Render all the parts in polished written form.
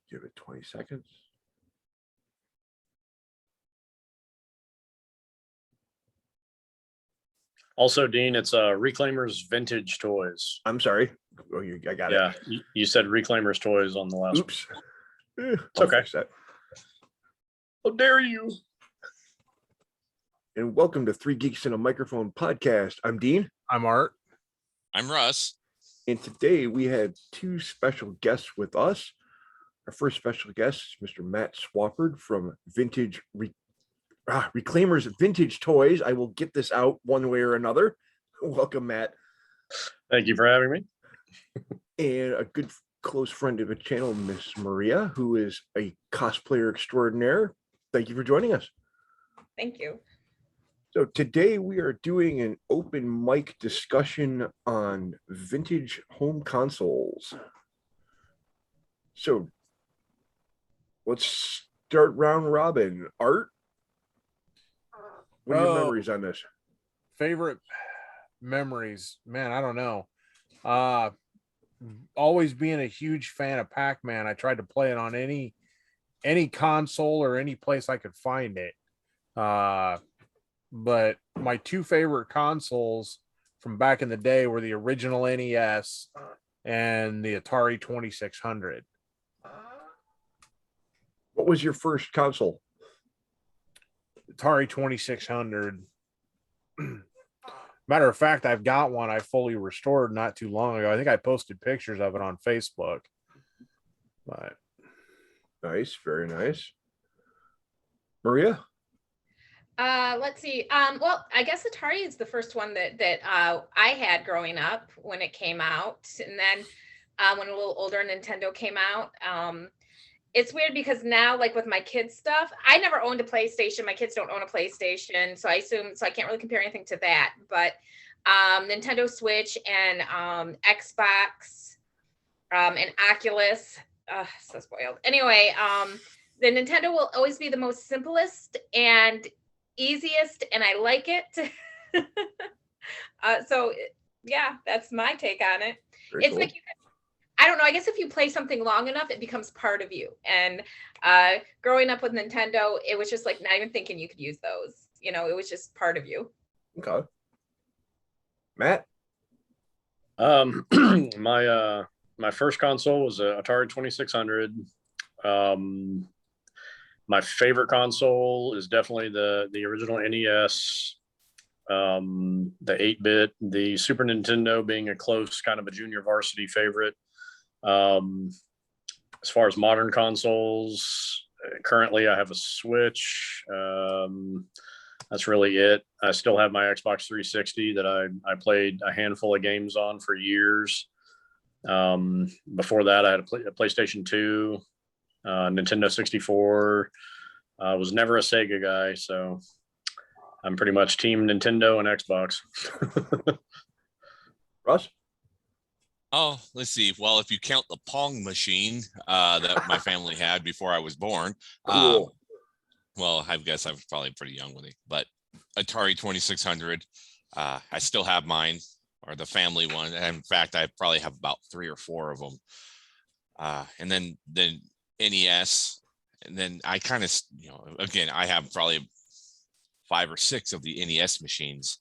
Give it 20 seconds. Also, Dean, it's Reclaimers Vintage Toys. I'm sorry. Oh, I got it. Yeah, you said Reclaimers Toys on the last Oops. one. It's okay. How dare you? And welcome to Three Geeks and a Microphone podcast. I'm Dean. I'm Art. I'm Russ. And today we had two special guests with us. Our first special guest is Mr. Matt Swaford from Reclaimers Vintage Toys. I will get this out one way or another. Welcome, Matt. Thank you for having me. And a good close friend of the channel, Miss Maria, who is a cosplayer extraordinaire. Thank you for joining us. Thank you. So today we are doing an open mic discussion on vintage home consoles. So let's start round robin. Art, what are your memories on this? Favorite memories, man, I don't know. Always being a huge fan of Pac-Man. I tried to play it on any console or any place I could find it. But my two favorite consoles from back in the day were the original NES and the Atari 2600. What was your first console? Atari 2600. Matter of fact, I've got one I fully restored not too long ago. I think I posted pictures of it on Facebook. But Nice, very nice. Maria? Let's see. Well, I guess Atari is the first one that I had growing up when it came out, and then when a little older, Nintendo came out. It's weird because now, like with my kids' stuff, I never owned a PlayStation. My kids don't own a PlayStation, so I can't really compare anything to that. But Nintendo Switch and Xbox and Oculus. So spoiled. Anyway, the Nintendo will always be the most simplest and easiest, and I like it. So yeah, that's my take on it. Very It's cool. like I don't know. I guess if you play something long enough, it becomes part of you. And growing up with Nintendo, it was just like not even thinking you could use those. You know, it was just part of you. Okay. Matt? My first console was a Atari 2600. My favorite console is definitely the original NES, the 8-bit, the Super Nintendo being a close kind of a junior varsity favorite. As far as modern consoles, currently I have a Switch. That's really it. I still have my Xbox 360 that I played a handful of games on for years. Before that, I had a PlayStation 2, Nintendo 64. I was never a Sega guy, so I'm pretty much team Nintendo and Xbox. Russ? Oh, let's see. Well, if you count the Pong machine that my family had before I was born, Cool. well, I guess I was probably pretty young with it, but Atari 2600, I still have mine, or the family one. And in fact, I probably have about 3 or 4 of them. And then the NES, and then I kind of, again, I have probably 5 or 6 of the NES machines,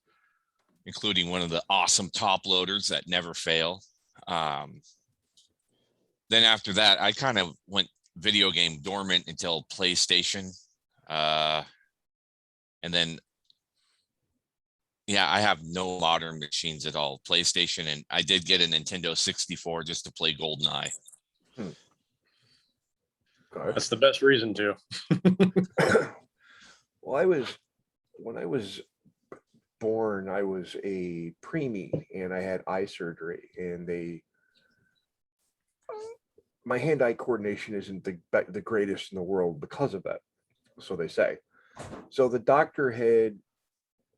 including one of the awesome top loaders that never fail. Then after that, I kind of went video game dormant until PlayStation. And then, yeah, I have no modern machines at all. PlayStation, and I did get a Nintendo 64 just to play GoldenEye. Okay. That's the best reason to. Well, when I was born, I was a preemie and I had eye surgery, and my hand-eye coordination isn't the greatest in the world because of that. So they say. So the doctor had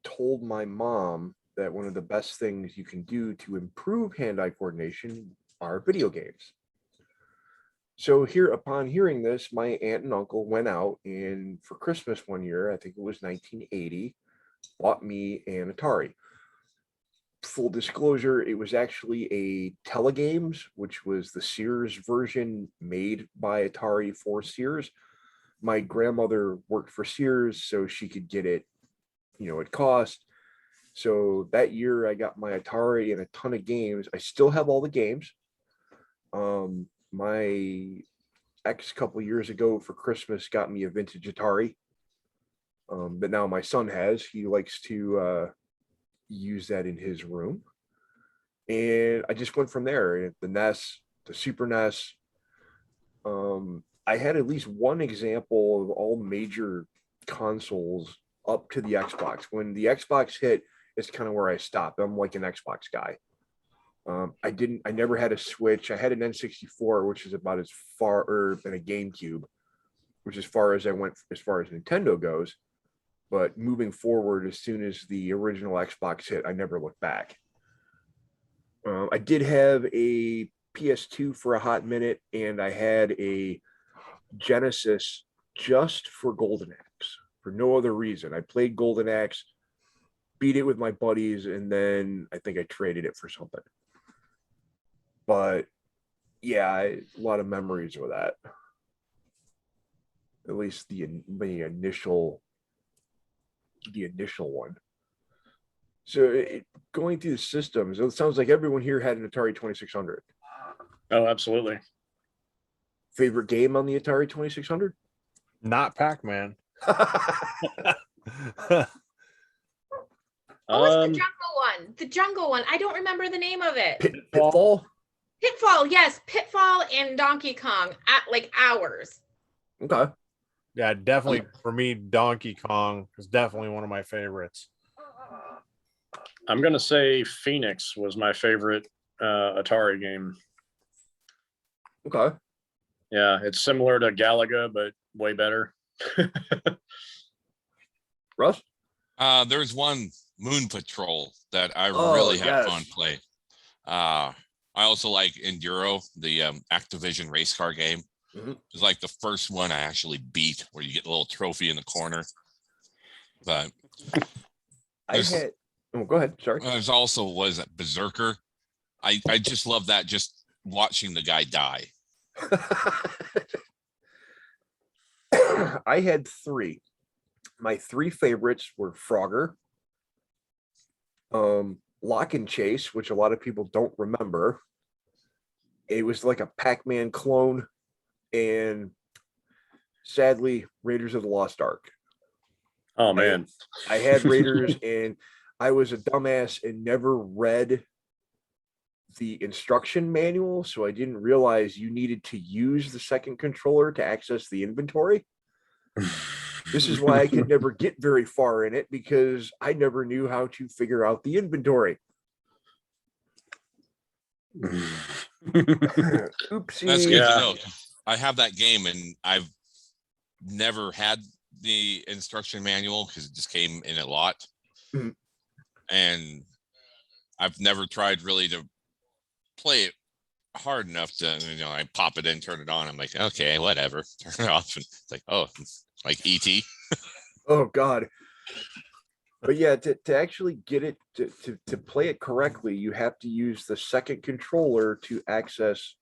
told my mom that one of the best things you can do to improve hand-eye coordination are video games. So upon hearing this, my aunt and uncle went out and for Christmas one year, I think it was 1980, bought me an Atari. full disclosure, it was actually a Telegames, which was the Sears version made by Atari for Sears. My grandmother worked for Sears, so she could get it, at cost. So that year I got my Atari and a ton of games. I still have all the games. My ex couple years ago for Christmas got me a vintage Atari. But now my son has. He likes to use that in his room. And I just went from there. The NES, the Super NES. I had at least one example of all major consoles up to the Xbox. When the Xbox hit, it's kind of where I stopped. I'm like an Xbox guy. I never had a Switch. I had an N64, which is about as far, or and a GameCube, which as far as I went as far as Nintendo goes. But moving forward, as soon as the original Xbox hit, I never looked back. I did have a PS2 for a hot minute, and I had a Genesis just for Golden Axe, for no other reason. I played Golden Axe, beat it with my buddies, and then I think I traded it for something. But yeah, a lot of memories with that. At least the initial one. So going through the systems, it sounds like everyone here had an Atari 2600. Oh, absolutely. Favorite game on the Atari 2600? Not Pac-Man. What was the jungle one? The jungle one. I don't remember the name of it. Pitfall? Pitfall, yes. Pitfall and Donkey Kong at like hours. Okay. Yeah, definitely for me, Donkey Kong is definitely one of my favorites. I'm going to say Phoenix was my favorite Atari game. Okay. Yeah, it's similar to Galaga, but way better. Russ? There's one Moon Patrol that I really had fun playing. I also like Enduro, the Activision race car game. Mm-hmm. It's like the first one I actually beat, where you get a little trophy in the corner. But go ahead. Sorry. There's also was Berserker. I just love that, just watching the guy die. I had three. My three favorites were Frogger, Lock and Chase, which a lot of people don't remember. It was like a Pac-Man clone, and sadly, Raiders of the Lost Ark. Oh man, I had Raiders, and I was a dumbass and never read the instruction manual, so I didn't realize you needed to use the second controller to access the inventory. This is why I could never get very far in it, because I never knew how to figure out the inventory. Oopsie. That's good to know. I have that game, and I've never had the instruction manual because it just came in a lot. Mm-hmm. And I've never tried really to play it hard enough to, I pop it in, turn it on. I'm like, okay, whatever. Turn it off. And it's like, oh, like ET. Oh God. But yeah, to actually get it to play it correctly, you have to use the second controller to access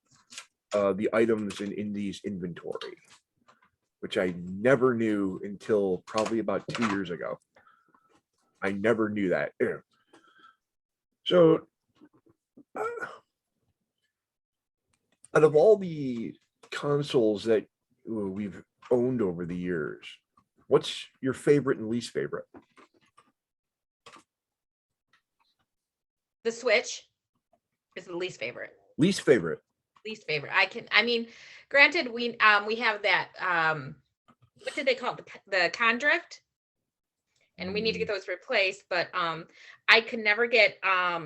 the items in these inventory, which I never knew until probably about 2 years ago. I never knew that. Yeah. So out of all the consoles that we've owned over the years, what's your favorite and least favorite? The Switch is the least favorite. Least favorite. Least favorite. Granted, we have that what did they call it? The Condrift, and we need to get those replaced, but I could never get a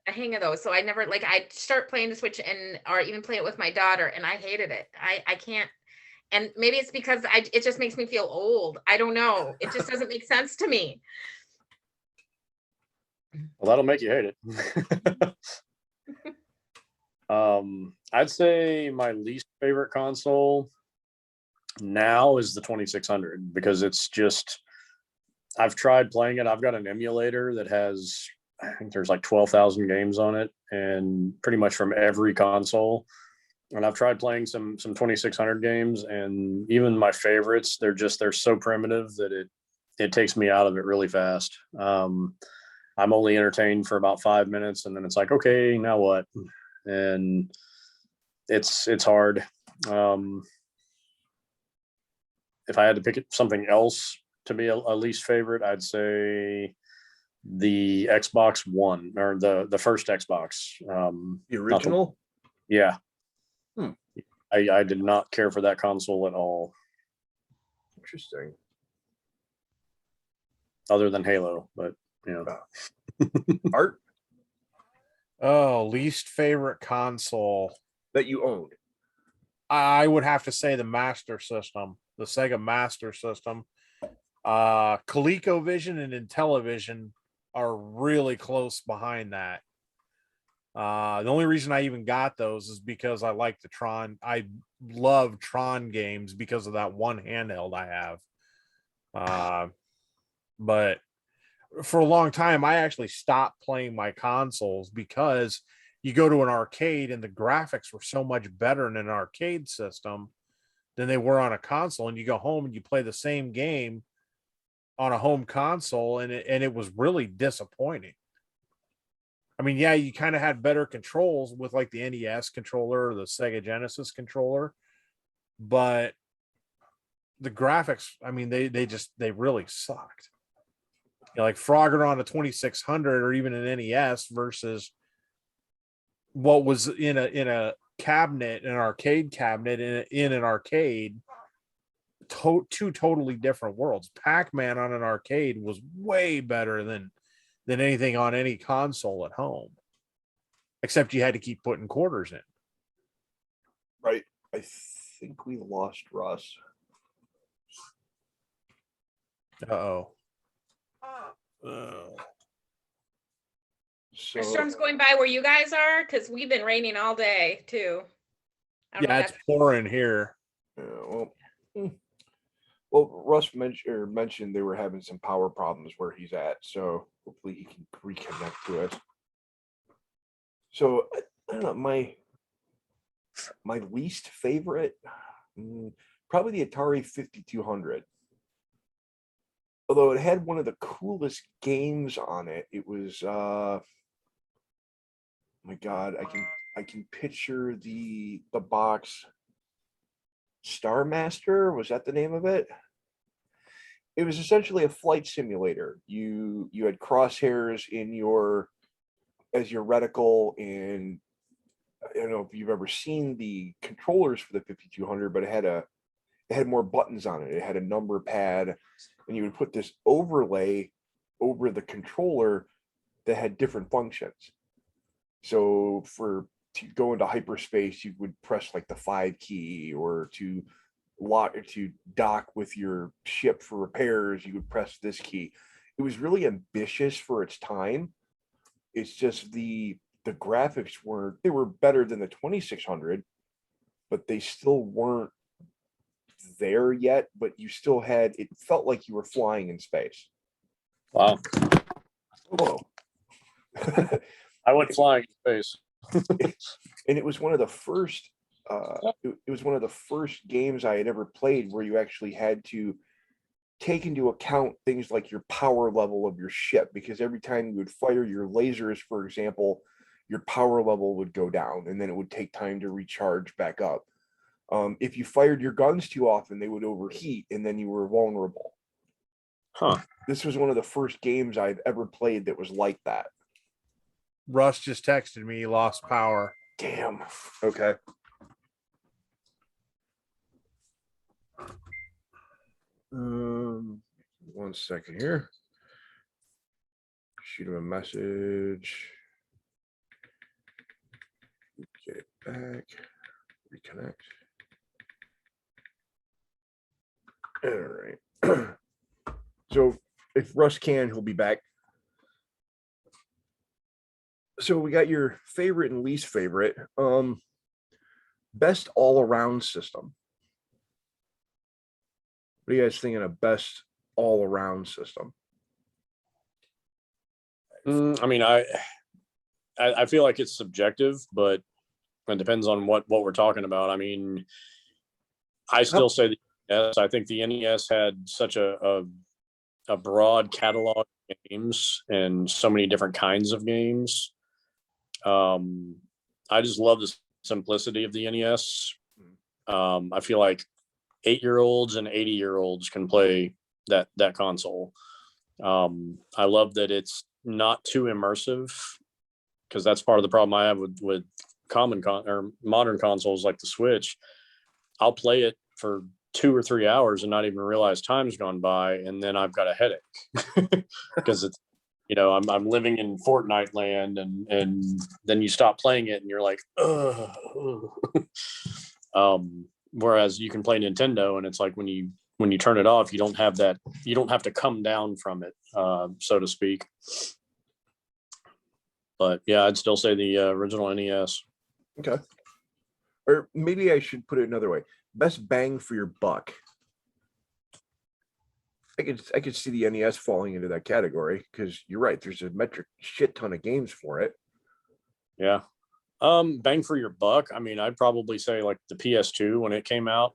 hang of those. So I never, I'd start playing the Switch or even play it with my daughter, and I hated it. I can't, and maybe it's because it just makes me feel old. I don't know. It just doesn't make sense to me. Well, that'll make you hate it. I'd say my least favorite console now is the 2600, because it's just, I've tried playing it. I've got an emulator that has I think there's like 12,000 games on it, and pretty much from every console. And I've tried playing some 2600 games, and even my favorites, they're so primitive that it takes me out of it really fast. I'm only entertained for about 5 minutes, and then it's like, okay, now what? And it's hard. If I had to pick something else to be a least favorite, I'd say the Xbox One, or the first Xbox. The original? Yeah. Hmm. I did not care for that console at all, Interesting. other than Halo. But Art Oh, least favorite console. that you owned. I would have to say the Master System, the Sega Master System. ColecoVision and Intellivision are really close behind that. The only reason I even got those is because I like the Tron. I love Tron games because of that one handheld I have. But for a long time, I actually stopped playing my consoles because you go to an arcade and the graphics were so much better in an arcade system than they were on a console. And you go home and you play the same game on a home console, and it was really disappointing. I mean, yeah, you kind of had better controls with like the NES controller or the Sega Genesis controller, but the graphics, I mean, they really sucked. You know, like Frogger on a 2600 or even an NES versus what was in a cabinet, an arcade cabinet in an arcade. Two totally different worlds. Pac-Man on an arcade was way better than anything on any console at home, except you had to keep putting quarters in. Right. I think we lost Russ. Uh-oh. So Are storms going by where you guys are? Because we've been raining all day too. I don't know Yeah, if it's that's- pouring here. well, Russ mentioned they were having some power problems where he's at, so hopefully he can reconnect to us. So I don't know, my least favorite, probably the Atari 5200. Although it had one of the coolest games on it. It was my God, I can picture the box. Star Master, was that the name of it? It was essentially a flight simulator. You had crosshairs in your reticle, and I don't know if you've ever seen the controllers for the 5200, but it had more buttons on it. It had a number pad, and you would put this overlay over the controller that had different functions. So to go into hyperspace, you would press like the 5 key, or to dock with your ship for repairs, you would press this key. It was really ambitious for its time. It's just the graphics were better than the 2600, but they still weren't there yet. But you still it felt like you were flying in space. wow, Whoa. I went flying in space. And it was one of the first it was one of the first games I had ever played where you actually had to take into account things like your power level of your ship, because every time you would fire your lasers, for example, your power level would go down, and then it would take time to recharge back up. If you fired your guns too often, they would overheat, and then you were vulnerable. Huh. This was one of the first games I've ever played that was like that. Russ just texted me he lost power. Damn. Okay. One second here. Shoot him a message. Get it back. Reconnect. All right. So if Russ can, he'll be back. So we got your favorite and least favorite. Best all-around system. What are you guys thinking of best all-around system? I mean, I feel like it's subjective, but it depends on what we're talking about. I mean, I still say the NES. I think the NES had such a broad catalog of games and so many different kinds of games. I just love the simplicity of the NES. I feel like 8-year-olds and 80-year-olds can play that console. I love that it's not too immersive, because that's part of the problem I have with or modern consoles like the Switch. I'll play it for 2 or 3 hours and not even realize time's gone by, and then I've got a headache because it's, I'm living in Fortnite land, and then you stop playing it and you're like, ugh. Whereas you can play Nintendo, and it's like when you turn it off, you don't have to come down from it, so to speak. But yeah, I'd still say the original NES. Okay. Or maybe I should put it another way. Best bang for your buck. I could see the NES falling into that category, because you're right. There's a metric shit ton of games for it. Yeah. Bang for your buck. I mean, I'd probably say like the PS2 when it came out,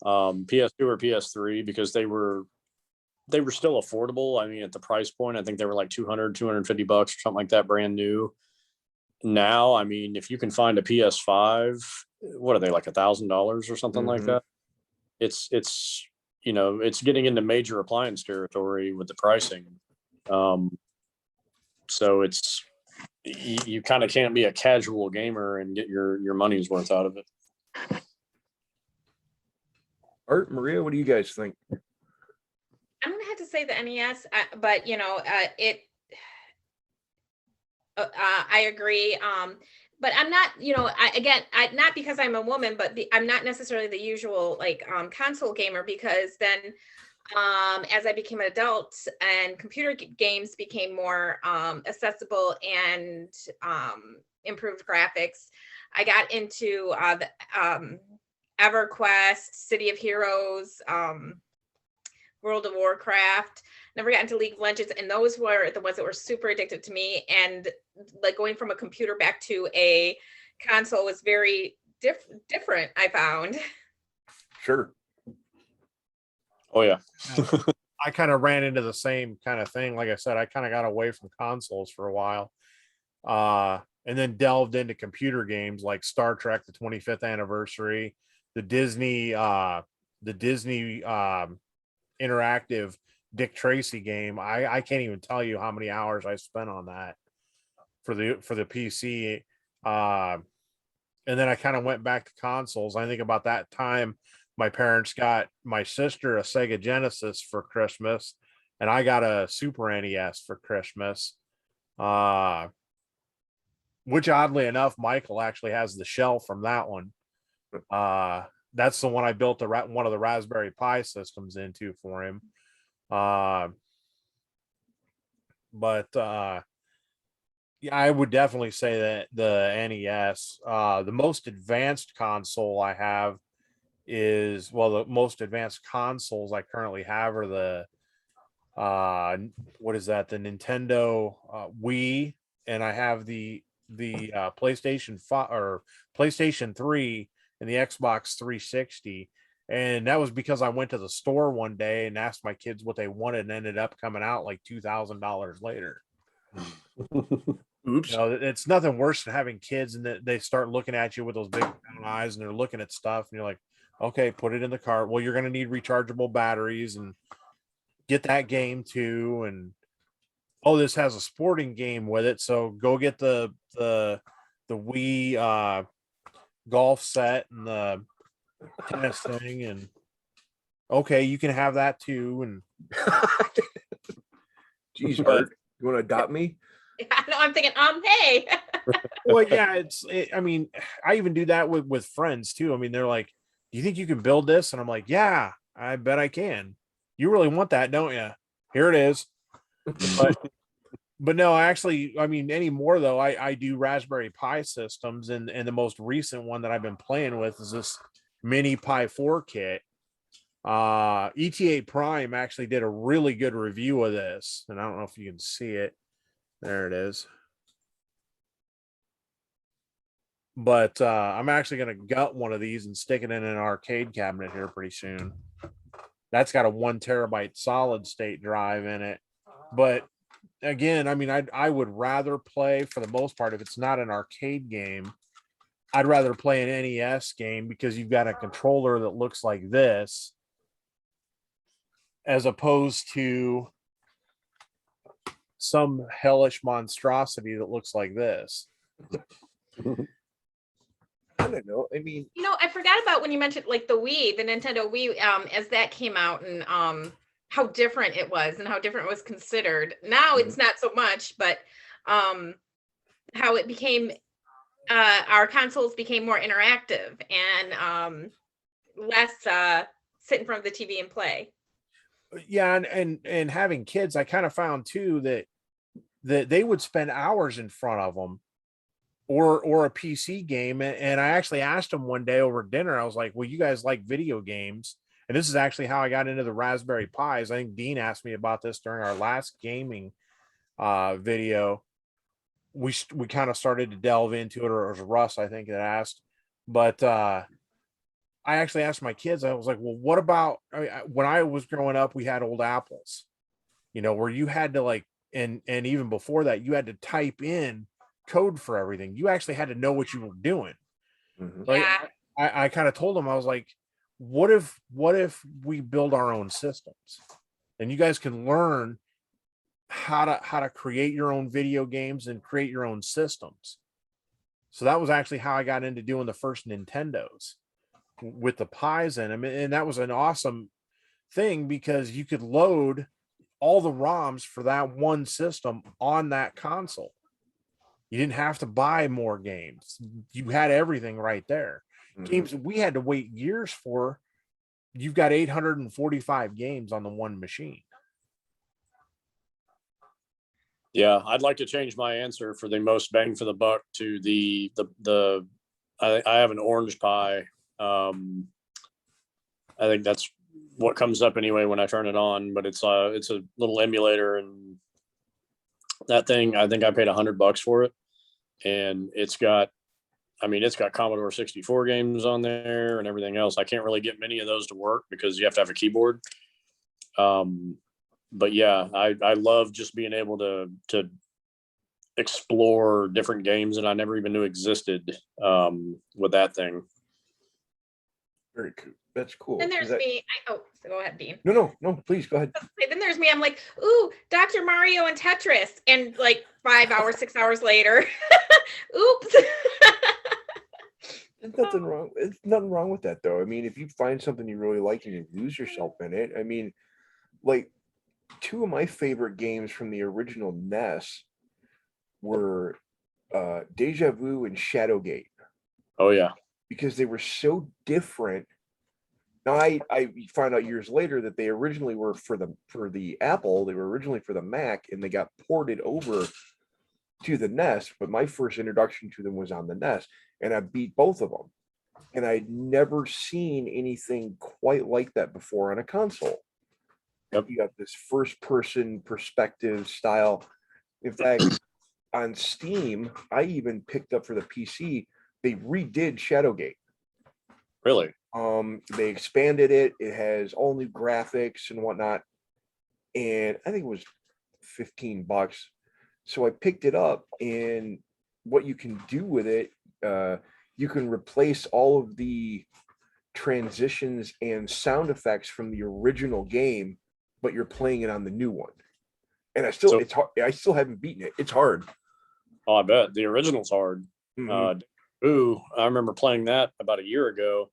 PS2 or PS3, because they were still affordable. I mean, at the price point, I think they were like $250 or something like that, brand new. Now, I mean, if you can find a PS5, what are they, like $1,000 or something like that? It's getting into major appliance territory with the pricing. So it's, you kind of can't be a casual gamer and get your money's worth out of it. Art, Maria, what do you guys think? I'm gonna have to say the NES, but I agree. But I'm not, not because I'm a woman, but I'm not necessarily the usual console gamer, because then as I became an adult and computer games became more accessible and improved graphics, I got into the EverQuest, City of Heroes, World of Warcraft. Never got into League of Legends, and those were the ones that were super addictive to me. And like going from a computer back to a console was very different, I found. Sure. Oh yeah. I kind of ran into the same kind of thing. Like I said, I kind of got away from consoles for a while, and then delved into computer games like Star Trek, the 25th anniversary, the Disney interactive Dick Tracy game. I can't even tell you how many hours I spent on that for the PC. And then I kind of went back to consoles. I think about that time my parents got my sister a Sega Genesis for Christmas, and I got a Super NES for Christmas. Which oddly enough, Michael actually has the shell from that one. That's the one I built one of the Raspberry Pi systems into for him. Yeah, I would definitely say that the NES, the most advanced console I have is, the most advanced consoles I currently have are the what is that? The Nintendo Wii, and I have the PlayStation 5 or PlayStation 3 and the Xbox 360. And that was because I went to the store one day and asked my kids what they wanted, and ended up coming out like $2,000 later. Oops. It's nothing worse than having kids and they start looking at you with those big eyes, and they're looking at stuff, and you're like, okay, put it in the cart. Well, you're going to need rechargeable batteries, and get that game too. And this has a sporting game with it, so go get the Wii golf set and the tennis thing, and okay, you can have that too. And Geez, Art, you want to adopt me? I know, I'm thinking, hey. Well, yeah, I mean, I even do that with friends too. I mean, they're like, do you think you can build this? And I'm like, yeah, I bet I can. You really want that, don't you? Here it is. But no, actually, I mean, anymore though, I do Raspberry Pi systems, and the most recent one that I've been playing with is this mini Pi 4 kit. ETA Prime actually did a really good review of this, and I don't know if you can see it. There it is. But I'm actually going to gut one of these and stick it in an arcade cabinet here pretty soon. That's got a 1 terabyte solid state drive in it. But again, I mean, I would rather play, for the most part, if it's not an arcade game, I'd rather play an NES game because you've got a controller that looks like this, as opposed to some hellish monstrosity that looks like this. I don't know. I mean, I forgot about when you mentioned like the Wii, the Nintendo Wii, as that came out, and how different it was and how different it was considered. Now it's not so much, but how it became, our consoles became more interactive and less sit in front of the TV and play. Yeah, and having kids, I kind of found too that they would spend hours in front of them or a PC game. And I actually asked them one day over dinner, I was like, well, you guys like video games? And this is actually how I got into the Raspberry Pis. I think Dean asked me about this during our last gaming video. We kind of started to delve into it, or it was Russ, I think, that asked. But I actually asked my kids, I was like, well, what about, when I was growing up, we had old Apples, where you had to like, and even before that, you had to type in code for everything. You actually had to know what you were doing. Right? Yeah. I kind of told them, I was like, what if we build our own systems and you guys can learn how to create your own video games and create your own systems. So that was actually how I got into doing the first Nintendos with the Pis in them. And that was an awesome thing because you could load all the ROMs for that one system on that console. You didn't have to buy more games. You had everything right there. Games we had to wait years for. You've got 845 games on the one machine. Yeah, I'd like to change my answer for the most bang for the buck to the I have an Orange Pi. I think that's what comes up anyway when I turn it on, but it's a little emulator, and that thing, I think I paid $100 for it, and it's got Commodore 64 games on there and everything else. I can't really get many of those to work because you have to have a keyboard. But yeah, I love just being able to explore different games that I never even knew existed with that thing. very cool. That's cool. Then there's me. So go ahead, Dean. No, please go ahead. Then there's me. I'm like, ooh, Dr. Mario and Tetris. And like 5 hours, 6 hours later, oops. There's nothing wrong. It's nothing wrong with that, though. I mean, if you find something you really like and you lose yourself in it, I mean, like, two of my favorite games from the original NES were Deja Vu and Shadowgate, Oh yeah. because they were so different. Now I found out years later that they originally were for the Apple, they were originally for the Mac, and they got ported over to the NES, but my first introduction to them was on the NES, and I beat both of them. And I'd never seen anything quite like that before on a console. Yep. You have this first person perspective style. In fact, on Steam, I even picked up for the PC, they redid Shadowgate. Really? They expanded it. It has all new graphics and whatnot. And I think it was $15. So I picked it up, and what you can do with it, you can replace all of the transitions and sound effects from the original game, but you're playing it on the new one. And it's hard. I still haven't beaten it. It's hard. Oh, I bet the original's hard. Mhm. I remember playing that about a year ago,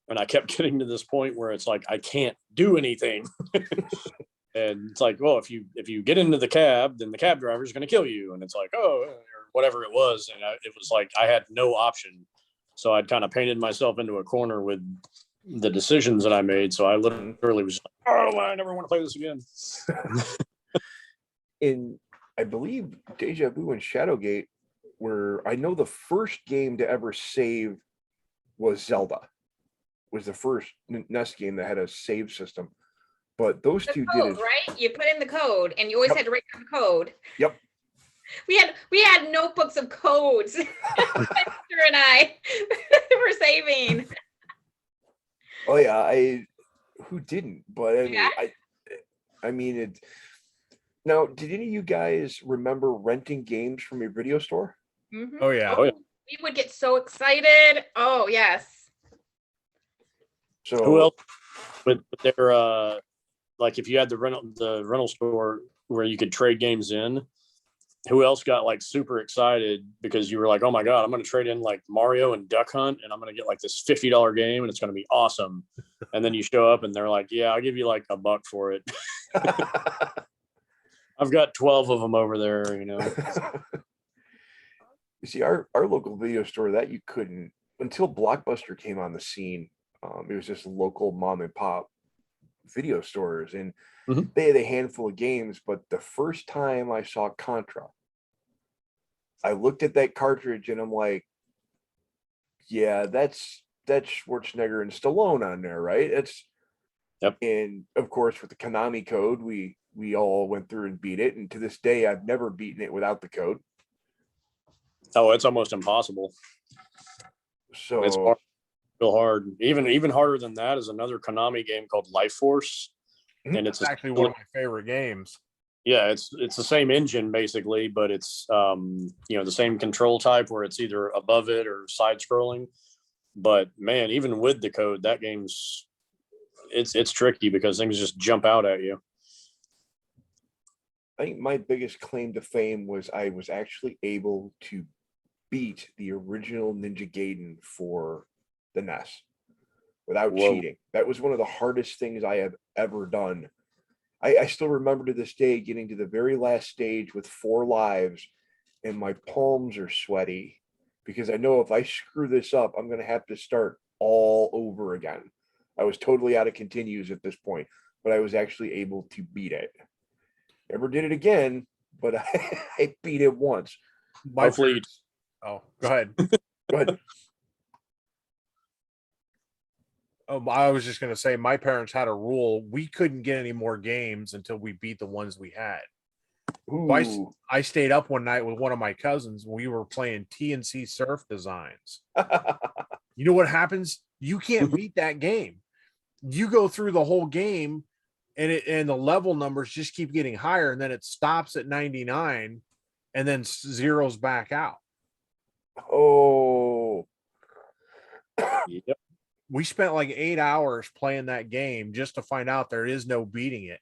and I kept getting to this point where it's like I can't do anything. And it's like, well, if you get into the cab, then the cab driver is going to kill you. And it's like, oh, or whatever it was. And it was like I had no option. So I'd kind of painted myself into a corner with the decisions that I made. So I literally was like, oh, I never want to play this again. In, I believe, Deja Vu and Shadowgate were, I know the first game to ever save was Zelda. Was the first NES game that had a save system. But those The two code, did it. right? You put in the code, and you always Yep. had to write down the code. Yep. We had notebooks of codes. My sister and I were saving. Oh yeah, who didn't? But Yeah. I mean it. Now, did any of you guys remember renting games from your video store? Mhm. Oh, yeah. Oh, yeah. We would get so excited. Oh yes. So Who else with their like if you had the rental store where you could trade games in, who else got like super excited because you were like, oh my God, I'm going to trade in like Mario and Duck Hunt and I'm going to get like this $50 game and it's going to be awesome. And then you show up and they're like, yeah, I'll give you like $1 for it. I've got 12 of them over there, you know. You see, our local video store that you couldn't until Blockbuster came on the scene. It was just local mom and pop video stores, and Mhm. they had a handful of games. But the first time I saw Contra, I looked at that cartridge and I'm like, yeah, that's Schwarzenegger and Stallone on there, right? It's Yep. And of course, with the Konami code, we all went through and beat it. And to this day, I've never beaten it without the code. Oh, it's almost impossible. So It's hard, real hard. Even harder than that is another Konami game called Life Force. And It's actually one of my favorite games. Yeah, it's the same engine basically, but it's you know, the same control type where it's either above it or side scrolling. But man, even with the code, that game's it's tricky because things just jump out at you. I think my biggest claim to fame was I was actually able to beat the original Ninja Gaiden for the NES without Whoa. cheating. That was one of the hardest things I have ever done. I still remember to this day getting to the very last stage with 4 lives, and my palms are sweaty because I know if I screw this up, I'm going to have to start all over again. I was totally out of continues at this point, but I was actually able to beat it. Never did it again, but I beat it once. My Hopefully, parents- oh, go ahead. Go ahead. Oh, I was just going to say, my parents had a rule: we couldn't get any more games until we beat the ones we had. So Ooh. I stayed up one night with one of my cousins. We were playing TNC Surf Designs. You know what happens? You can't beat that game. You go through the whole game, and the level numbers just keep getting higher, and then it stops at 99, and then zeroes back out. Oh. yep. We spent like 8 hours playing that game just to find out there is no beating it.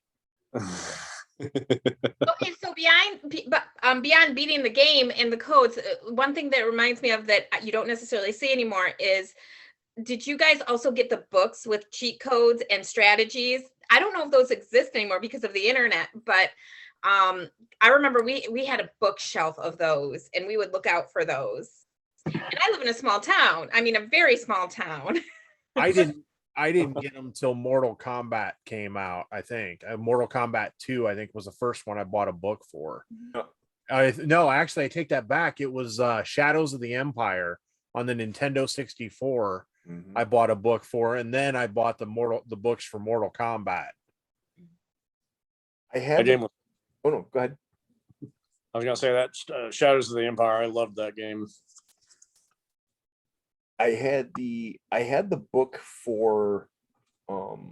Okay, so beyond beating the game and the codes, one thing that reminds me of that you don't necessarily see anymore is, did you guys also get the books with cheat codes and strategies? I don't know if those exist anymore because of the internet, but I remember we had a bookshelf of those, and we would look out for those. And I live in a small town. I mean, a very small town. I didn't get them till Mortal Kombat came out. I think Mortal Kombat 2, I think, was the first one I bought a book for. No, actually, I take that back. It was Shadows of the Empire on the Nintendo 64. Mm-hmm. I bought a book for, and then I bought the books for Mortal Kombat. I had. Game was, oh no, go ahead. I was gonna say that Shadows of the Empire. I loved that game. I had the book for what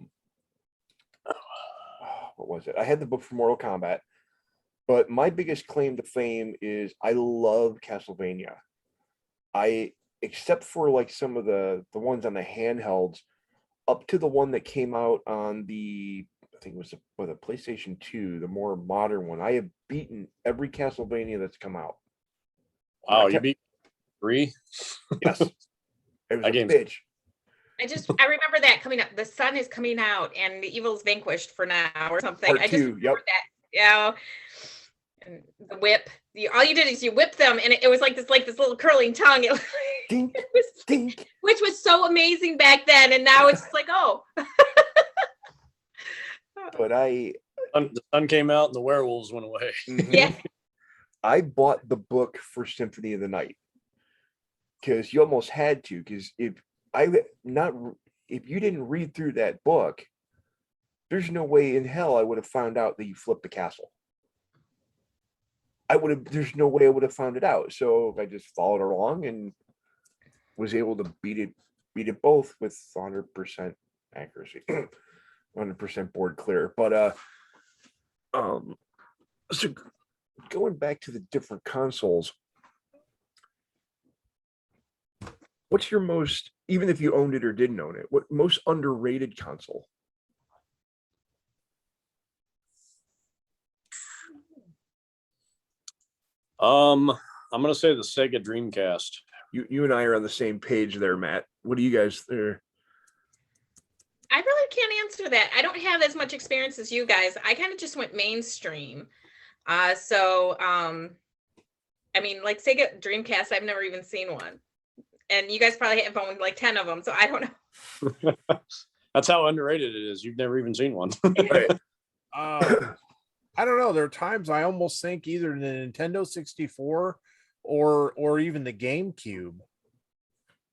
was it? I had the book for Mortal Kombat, but my biggest claim to fame is I love Castlevania. Except for like some of the ones on the handhelds, up to the one that came out on the, I think it was the PlayStation 2, the more modern one. I have beaten every Castlevania that's come out. Wow, you beat 3? Yes. It was That a game's- bitch. I remember that coming up. The sun is coming out, and the evil's vanquished for now, or something. Part I just 2, remember yep. that. Yeah. And the whip. All you did is you whip them, and it was like this little curling tongue. Dink, It was, dink. which was so amazing back then, and now it's just like, oh. But The sun came out and the werewolves went away. Yeah. I bought the book for Symphony of the Night because you almost had to. Because if you didn't read through that book, there's no way in hell I would have found out that you flipped the castle. there's no way I would have found it out. So I just followed along and was able to beat it both with 100% accuracy, 100% board clear. But so going back to the different consoles, what's your most, even if you owned it or didn't own it, what most underrated console? I'm gonna say the Sega Dreamcast. You and I are on the same page there, Matt. What do you guys there? I really can't answer that. I don't have as much experience as you guys. I kind of just went mainstream. I mean, like Sega Dreamcast, I've never even seen one. And you guys probably have owned like 10 of them. So I don't know. That's how underrated it is. You've never even seen one. Right. I don't know. There are times I almost think either the Nintendo 64 or even the GameCube.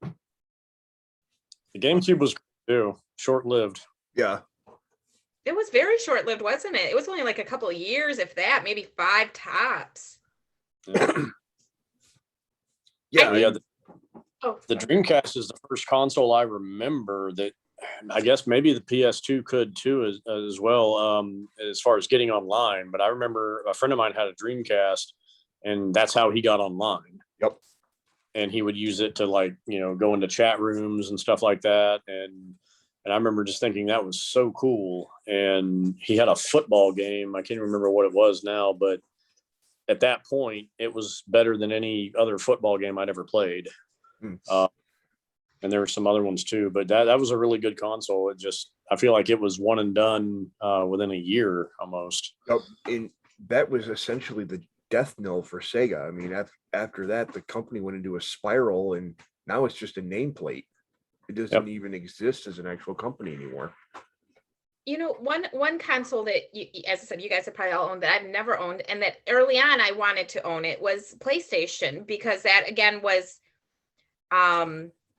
The GameCube was too short-lived. Yeah. It was very short-lived, wasn't it? It was only like a couple of years, if that, maybe 5 tops. Yeah, Yeah. yeah. Oh, The Dreamcast is the first console I remember that I guess maybe the PS2 could too as well, as far as getting online. But I remember a friend of mine had a Dreamcast, and that's how he got online. Yep. And he would use it to, like, go into chat rooms and stuff like that. And I remember just thinking that was so cool. And he had a football game. I can't remember what it was now, but at that point, it was better than any other football game I'd ever played. And there were some other ones too, but that was a really good console. I feel like it was one and done within a year almost. Yep. And that was essentially the death knell for Sega. I mean, after that, the company went into a spiral, and now it's just a nameplate. It doesn't even exist as an actual company anymore. One console that, as I said, you guys have probably all owned that I've never owned, and that early on I wanted to own it, was PlayStation, because that again was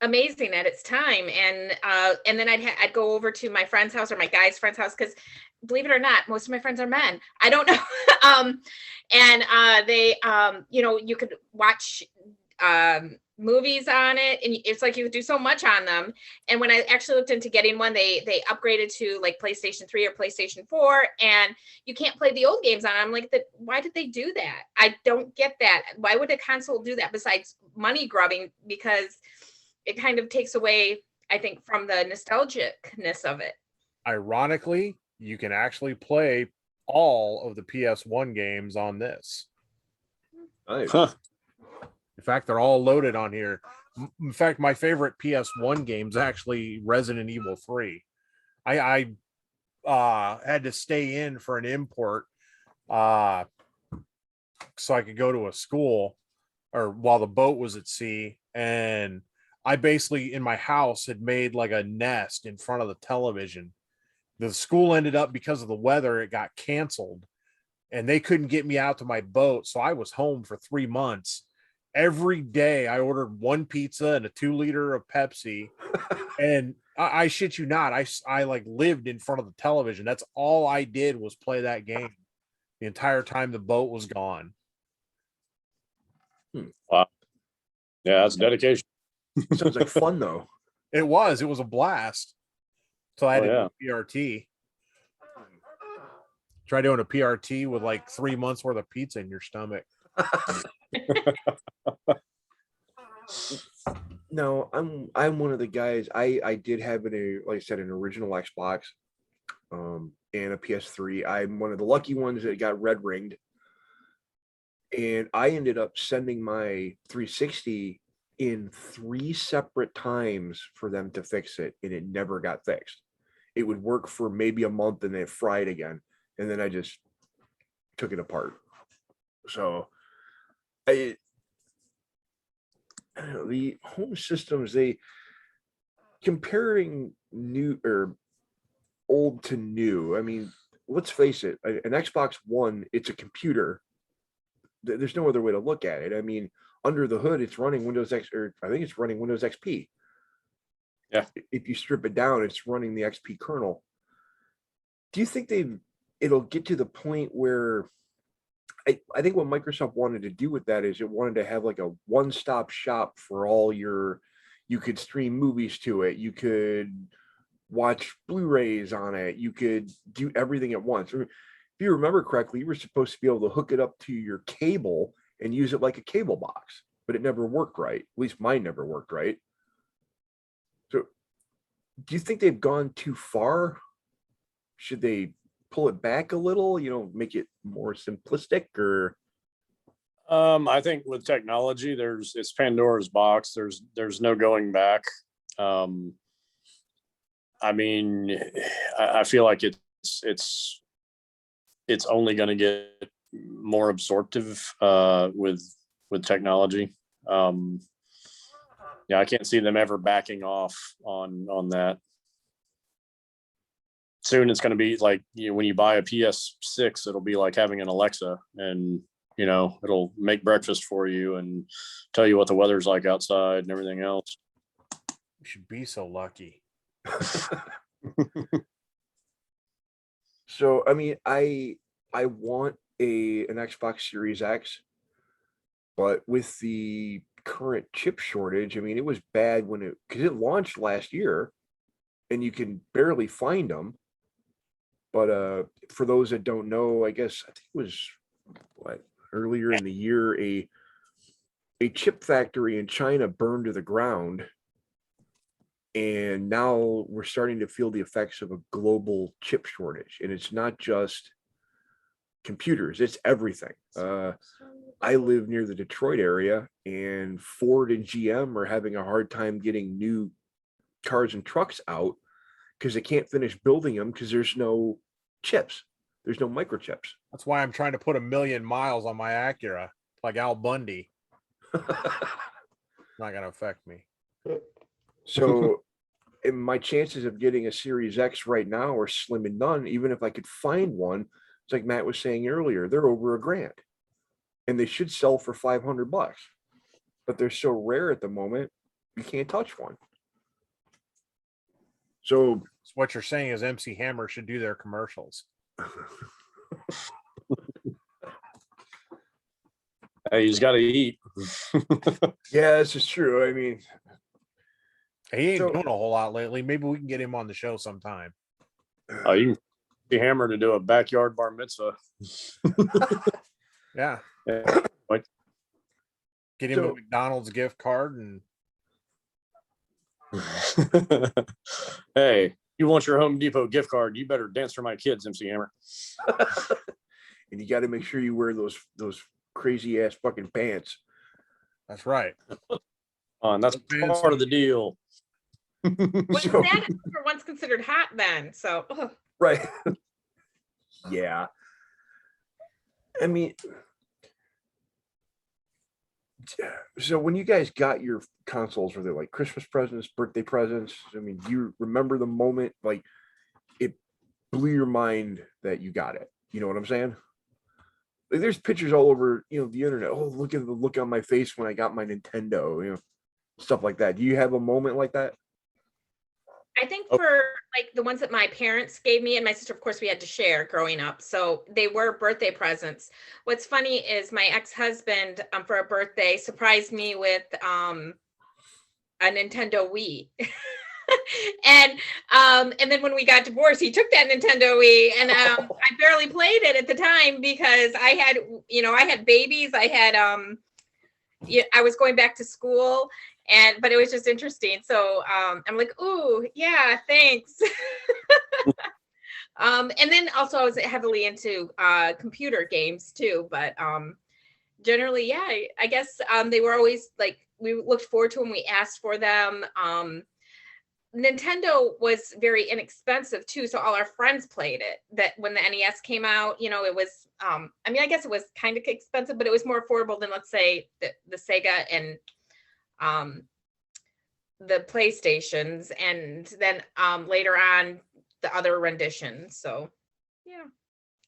amazing at its time. And then I'd go over to my friend's house or my guy's friend's house, because believe it or not, most of my friends are men. I don't know. They you could watch movies on it, and it's like you could do so much on them. And when I actually looked into getting one, they upgraded to like PlayStation 3 or PlayStation 4, and you can't play the old games on it. I'm like, why did they do that? I don't get that. Why would a console do that besides money grubbing? Because it kind of takes away, I think, from the nostalgicness of it. Ironically, you can actually play all of the PS1 games on this. Nice. Huh. In fact, they're all loaded on here. In fact, my favorite PS1 game is actually Resident Evil 3. I had to stay in for an import so I could go to a school, or while the boat was at sea. And I basically, in my house, had made like a nest in front of the television. The school ended up, because of the weather, it got canceled, and they couldn't get me out to my boat. So I was home for 3 months. Every day I ordered 1 pizza and a 2-liter of Pepsi. And I shit you not, I like lived in front of the television. That's all I did was play that game the entire time the boat was gone. Wow. Yeah, that's dedication. Sounds like fun though. It was a blast. So I had to do a PRT. Try doing a PRT with like 3 months worth of pizza in your stomach. No, I'm one of the guys. I did have like I said, an original Xbox, and a PS3. I'm one of the lucky ones that got red ringed, and I ended up sending my 360 in 3 separate times for them to fix it, and it never got fixed. It would work for maybe a month, and then it fried again, and then I just took it apart. So I don't know, the home systems, they comparing new or old to new. I mean, let's face it, an Xbox One, it's a computer. There's no other way to look at it. I mean, under the hood, it's running Windows X, or I think it's running Windows XP. Yeah. If you strip it down, it's running the XP kernel. Do you think it'll get to the point where I think what Microsoft wanted to do with that is it wanted to have like a one-stop shop for all you could stream movies to it, you could watch Blu-rays on it, you could do everything at once. If you remember correctly, you were supposed to be able to hook it up to your cable and use it like a cable box, but it never worked right. At least mine never worked right. So do you think they've gone too far? Should they pull it back a little, make it more simplistic? Or I think with technology, it's Pandora's box. There's no going back. I mean, I feel like it's only going to get more absorptive with technology. Yeah, I can't see them ever backing off on that. Soon it's going to be like, when you buy a PS6, it'll be like having an Alexa, and it'll make breakfast for you and tell you what the weather's like outside and everything else. We should be so lucky. So I mean, I want an Xbox Series X, but with the current chip shortage, I mean, it was bad because it launched last year and you can barely find them. But for those that don't know, I guess I think it was earlier in the year, a chip factory in China burned to the ground. And now we're starting to feel the effects of a global chip shortage. And it's not just computers, it's everything. I live near the Detroit area, and Ford and GM are having a hard time getting new cars and trucks out because they can't finish building them because there's no chips. There's no microchips. That's why I'm trying to put 1,000,000 miles on my Acura, like Al Bundy. Not going to affect me. So and my chances of getting a Series X right now are slim and none. Even if I could find one, it's like Matt was saying earlier, they're over $1,000. And they should sell for $500. But they're so rare at the moment, you can't touch one. So what you're saying is MC Hammer should do their commercials. Hey, he's got to eat. Yeah, this is true. I mean, he ain't doing a whole lot lately. Maybe we can get him on the show sometime. Oh, you can be Hammer to do a backyard bar mitzvah. Yeah. Like, get him a McDonald's gift card and hey, you want your Home Depot gift card, you better dance for my kids, MC Hammer. And you got to make sure you wear those crazy ass fucking pants. That's right. That's part of the deal. That were once considered hot then, so right. Yeah. I mean, so when you guys got your consoles, were they like Christmas presents, birthday presents? I mean, do you remember the moment like it blew your mind that you got it? You know what I'm saying? Like, there's pictures all over, the internet. Oh, look at the look on my face when I got my Nintendo, stuff like that. Do you have a moment like that? I think for like the ones that my parents gave me and my sister, of course, we had to share growing up. So they were birthday presents. What's funny is my ex-husband for a birthday surprised me with a Nintendo Wii. And then when we got divorced, he took that Nintendo Wii, and I barely played it at the time because I had babies. I had I was going back to school. But it was just interesting. So I'm like, ooh, yeah, thanks. And then also I was heavily into computer games too. But generally, yeah, I guess they were always like, we looked forward to when we asked for them. Nintendo was very inexpensive too. So all our friends played it. That when the NES came out, it was, I guess it was kind of expensive, but it was more affordable than, let's say, the Sega and the PlayStations, and then later on the other renditions. So yeah,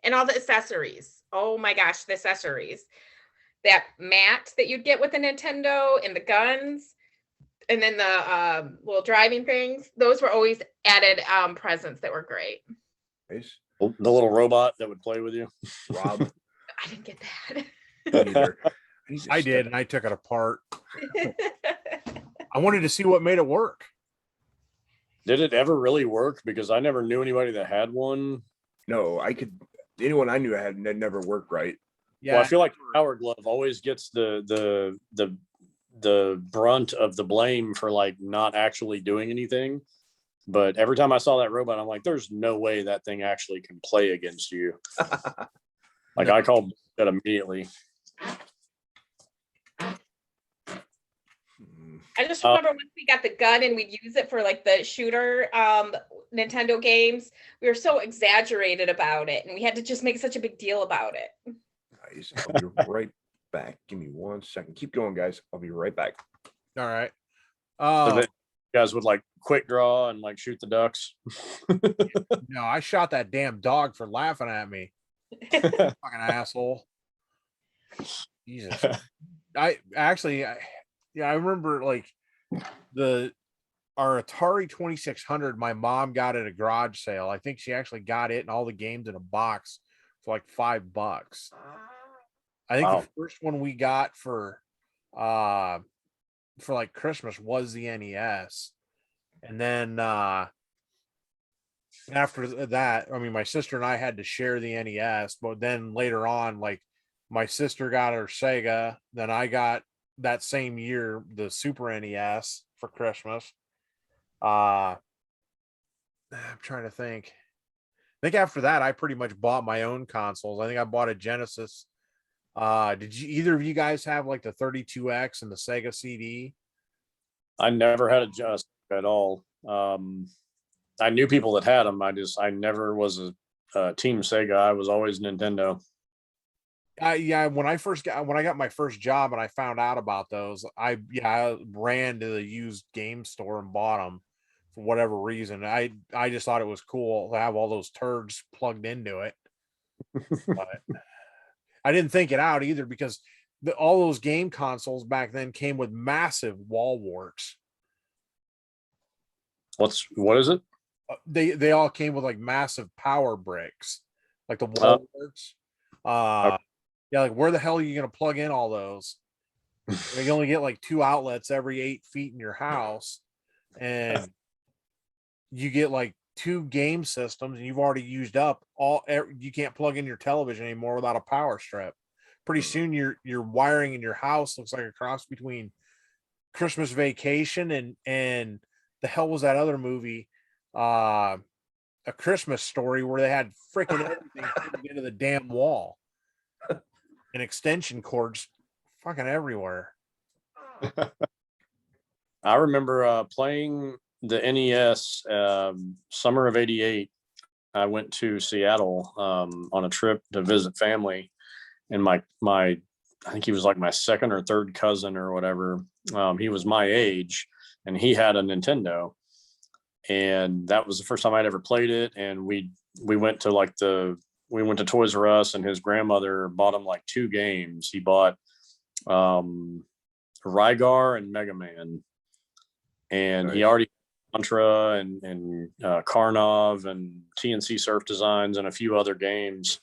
and all the accessories. Oh my gosh, the accessories, that mat that you'd get with the Nintendo, and the guns, and then the little driving things. Those were always added presents that were great. Nice. The little robot that would play with you, Rob. I didn't get that. Me neither. need to I step- did, and I took it apart. I wanted to see what made it work. Did it ever really work? Because I never knew anybody that had one. No, anyone I knew had never worked right. Yeah, Well, I feel like Power Glove always gets the brunt of the blame for like not actually doing anything. But every time I saw that robot, I'm like, there's no way that thing actually can play against you. Like I called that immediately. I just remember once we got the gun and we'd use it for like the shooter Nintendo games, we were so exaggerated about it and we had to just make such a big deal about it. Guys, I'll be right back. Give me 1 second. Keep going, guys. I'll be right back. all right. So that you guys would like quick draw and like shoot the ducks. No, I shot that damn dog for laughing at me. Fucking asshole. Jesus. I remember like our Atari 2600, my mom got at a garage sale. I think she actually got it and all the games in a box for like $5. I think Wow. the first one we got for like Christmas was the NES. And then after that, I mean, my sister and I had to share the NES, but then later on, like my sister got her Sega, then I got that same year the Super NES for Christmas. I'm trying to think. I think after that, I pretty much bought my own consoles. I think I bought a Genesis. Did you either of you guys have like the 32X and the Sega CD? I never had a just at all. I knew people that had them. I never was a team Sega. I was always Nintendo. Yeah, when I got my first job and I found out about those, I ran to the used game store and bought them for whatever reason. I just thought it was cool to have all those turds plugged into it. But I didn't think it out either because all those game consoles back then came with massive wall warts. What is it? They all came with like massive power bricks, like the wall warts. Yeah, like where the hell are you going to plug in all those? You only get like 2 outlets every 8 feet in your house, and you get like 2 game systems, and you've already used up you can't plug in your television anymore without a power strip. Pretty soon your wiring in your house looks like a cross between Christmas Vacation and the hell was that other movie? A Christmas Story, where they had freaking everything plugged into the damn wall. And extension cords fucking everywhere. I remember playing the NES summer of '88. I went to Seattle on a trip to visit family, and my I think he was like my second or third cousin or whatever. He was my age, and he had a Nintendo, and that was the first time I'd ever played it. And we went to Toys R Us, and his grandmother bought him like 2 games. He bought Rygar and Mega Man, and Nice. he already Contra and Karnov and TNC Surf Designs and a few other games.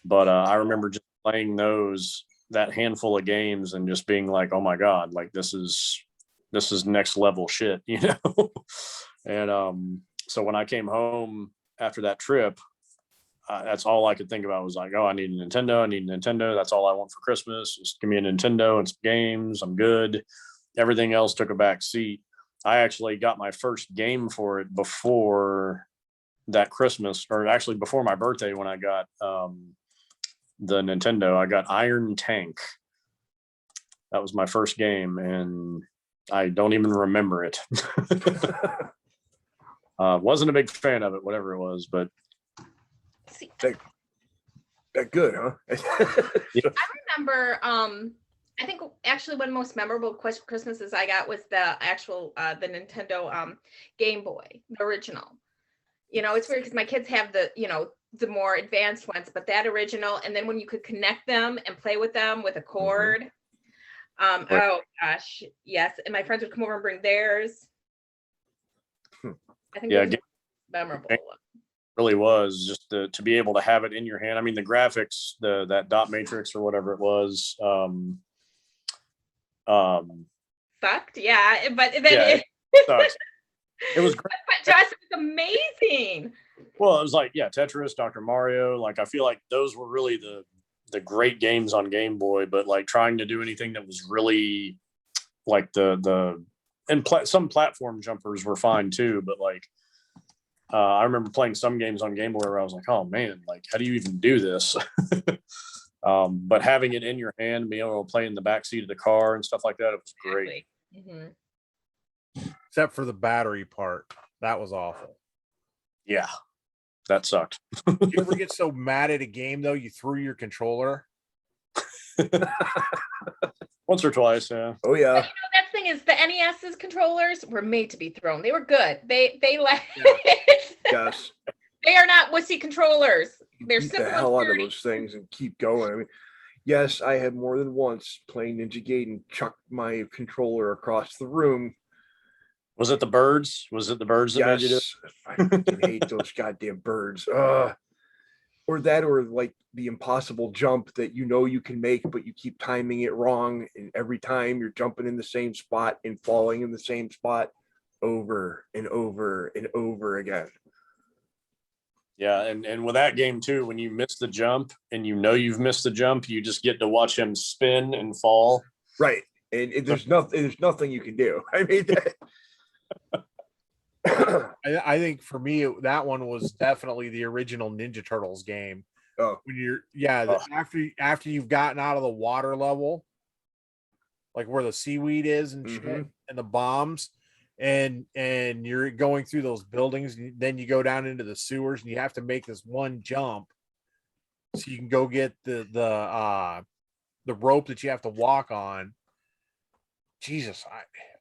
But I remember just playing that handful of games and just being like, oh my God, like this is next level shit, you know? And so when I came home after that trip, that's all I could think about was like, oh, I need a Nintendo. That's all I want for Christmas. Just give me a Nintendo and some games. I'm good. Everything else took a back seat. I actually got my first game for it before that Christmas, or actually before my birthday when I got the Nintendo. I got Iron Tank. That was my first game, and I don't even remember it. Wasn't a big fan of it, whatever it was, but That good, huh? I remember, I think actually one of the most memorable Christmases I got was the actual the Nintendo Game Boy, the original. You know, it's weird because my kids have the more advanced ones, but that original, and then when you could connect them and play with them with a cord. Oh gosh, yes. And my friends would come over and bring theirs. I think it was memorable. Really was just to be able to have it in your hand. I mean, the graphics, that dot matrix or whatever it was. Sucked, yeah, but then Yeah, it, it sucks. It was great. but Josh, it was amazing. Well, it was like, yeah, Tetris, Dr. Mario. Like, I feel like those were really the great games on Game Boy, but like trying to do anything that was really like some platform jumpers were fine too, but like I remember playing some games on Game Boy where I was like, oh man, like how do you even do this? But having it in your hand, being able to play in the back seat of the car and stuff like that, it was great. Exactly. Except for the battery part. That was awful. Yeah, that sucked. Did you ever get so mad at a game though you threw your controller? Once or twice, yeah. Oh yeah. But that thing is the NES's controllers were made to be thrown. They were good. They like Yes. they are not wussy controllers. They're Beat simple the and hell out of sturdy. those things and keep going. I mean, yes, I had more than once playing Ninja Gaiden chucked my controller across the room. Was it the birds? Was it the birds that made you do it? Yes, I fucking hate those goddamn birds. Or that, or like the impossible jump that you can make, but you keep timing it wrong, and every time you're jumping in the same spot and falling in the same spot over and over and over again. Yeah, and with that game too, when you miss the jump and you've missed the jump, you just get to watch him spin and fall. Right, and there's nothing you can do. I mean, I think for me that one was definitely the original Ninja Turtles game. Oh. When you're after you've gotten out of the water level, like where the seaweed is and shit, and the bombs, and you're going through those buildings, and then you go down into the sewers, and you have to make this one jump so you can go get the rope that you have to walk on. Jesus,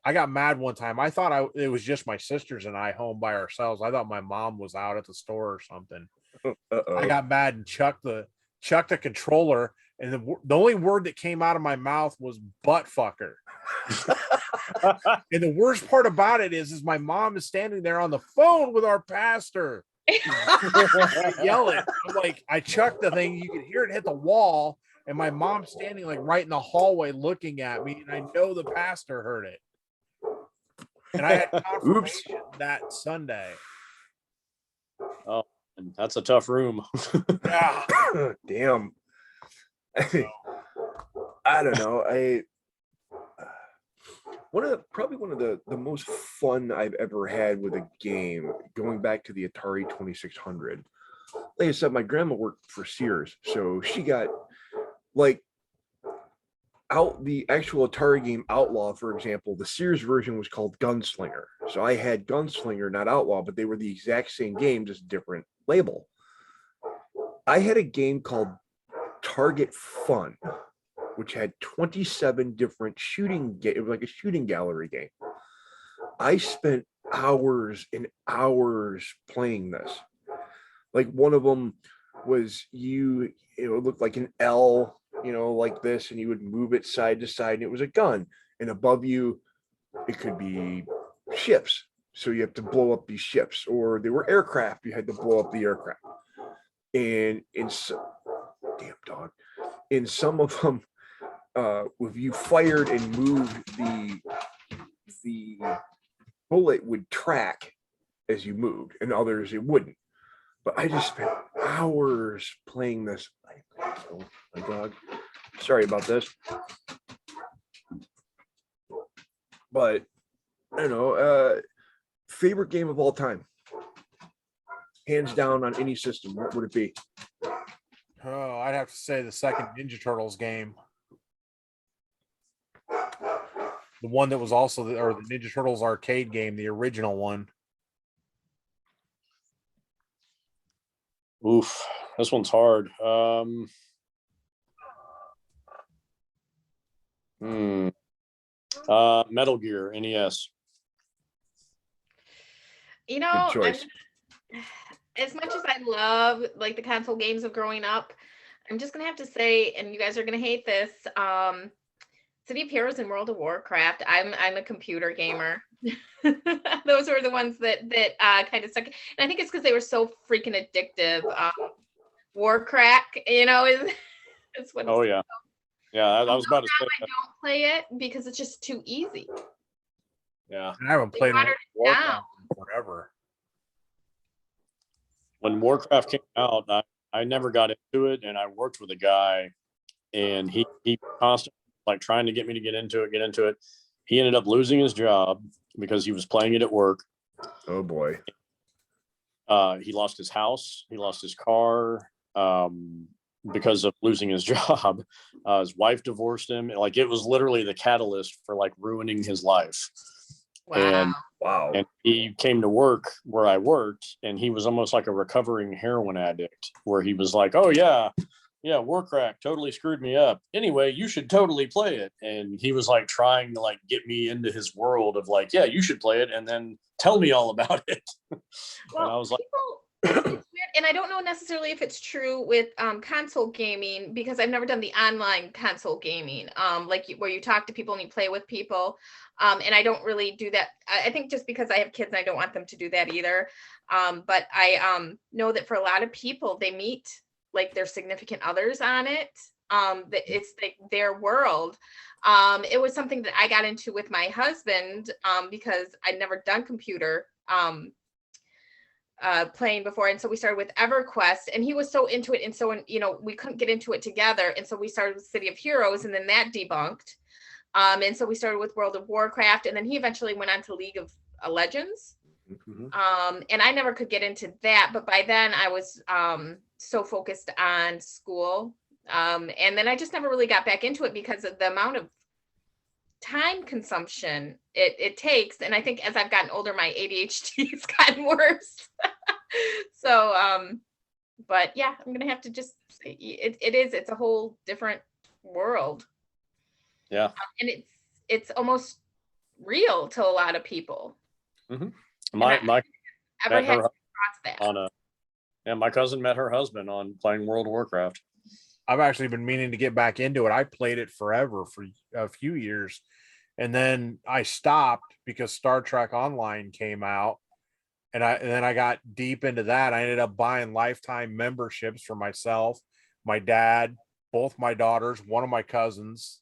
I got mad one time. I thought it was just my sisters and I home by ourselves. I thought my mom was out at the store or something. Uh-oh. I got mad and chucked the controller, and the only word that came out of my mouth was butt fucker. And the worst part about it is my mom is standing there on the phone with our pastor yelling. I'm like, I chucked the thing, you could hear it hit the wall, and my mom's standing like right in the hallway looking at me, and I know the pastor heard it. And I had confirmation that Sunday. Oh, and that's a tough room. Yeah. Damn. I don't know. Probably one of the most fun I've ever had with a game, going back to the Atari 2600. Like I said, my grandma worked for Sears, so she got like out the actual Atari game Outlaw, for example. The Sears version was called Gunslinger. So I had Gunslinger, not Outlaw, but they were the exact same game, just different label. I had a game called Target Fun, which had 27 different it was like a shooting gallery game. I spent hours and hours playing this. Like one of them was it looked like an L, like this, and you would move it side to side, and it was a gun. And above you, it could be ships. So you have to blow up these ships, or they were aircraft. You had to blow up the aircraft. And damn dog. In some of them, if you fired and moved, the bullet would track as you moved, and others it wouldn't. But I just spent hours playing this. Oh, my dog. Sorry about this. But I don't know. Favorite game of all time, hands down, on any system. What would it be? Oh, I'd have to say the second Ninja Turtles game. The one that was also the Ninja Turtles arcade game, the original one. Oof, this one's hard. Metal Gear NES. You know, Good choice. as much as I love like the console games of growing up, I'm just gonna have to say, and you guys are gonna hate this, City of Heroes and World of Warcraft. I'm a computer gamer. Those were the ones that kind of stuck. And I think it's because they were so freaking addictive. War crack, is what. Oh yeah, yeah. I was about to say I that. don't play it because it's just too easy. Yeah. And I haven't played watered it Warcraft in forever. When Warcraft came out, I never got into it, and I worked with a guy, and he constantly like trying to get me to get into it. He ended up losing his job because he was playing it at work. Oh boy. He lost his house. He lost his car because of losing his job. His wife divorced him. Like it was literally the catalyst for like ruining his life. Wow. Wow. And he came to work where I worked, and he was almost like a recovering heroin addict, where he was like, "Oh yeah, Warcraft totally screwed me up. Anyway, you should totally play it." And he was like trying to like get me into his world of like, "Yeah, you should play it, and then tell me all about it." Well, and I was like, it's weird, and I don't know necessarily if it's true with console gaming because I've never done the online console gaming, where you talk to people and you play with people, and I don't really do that. I think just because I have kids, and I don't want them to do that either. But I know that for a lot of people, they meet like their significant others on it. That it's like their world. It was something that I got into with my husband because I'd never done computer playing before, and so we started with EverQuest, and he was so into it, and so we couldn't get into it together, and so we started with City of Heroes, and then that debunked, and so we started with World of Warcraft, and then he eventually went on to League of Legends. And I never could get into that, but by then I was so focused on school, and then I just never really got back into it because of the amount of time consumption it takes. And I think as I've gotten older, my ADHD has gotten worse. So but yeah, I'm gonna have to just say it's a whole different world. "Yeah." And it's almost real to a lot of people. My Ever met had her crossed that? on my cousin met her husband on playing World of Warcraft. I've actually been meaning to get back into it. I played it forever for a few years, and then I stopped because Star Trek Online came out, and then I got deep into that. I ended up buying lifetime memberships for myself, my dad, both my daughters, one of my cousins,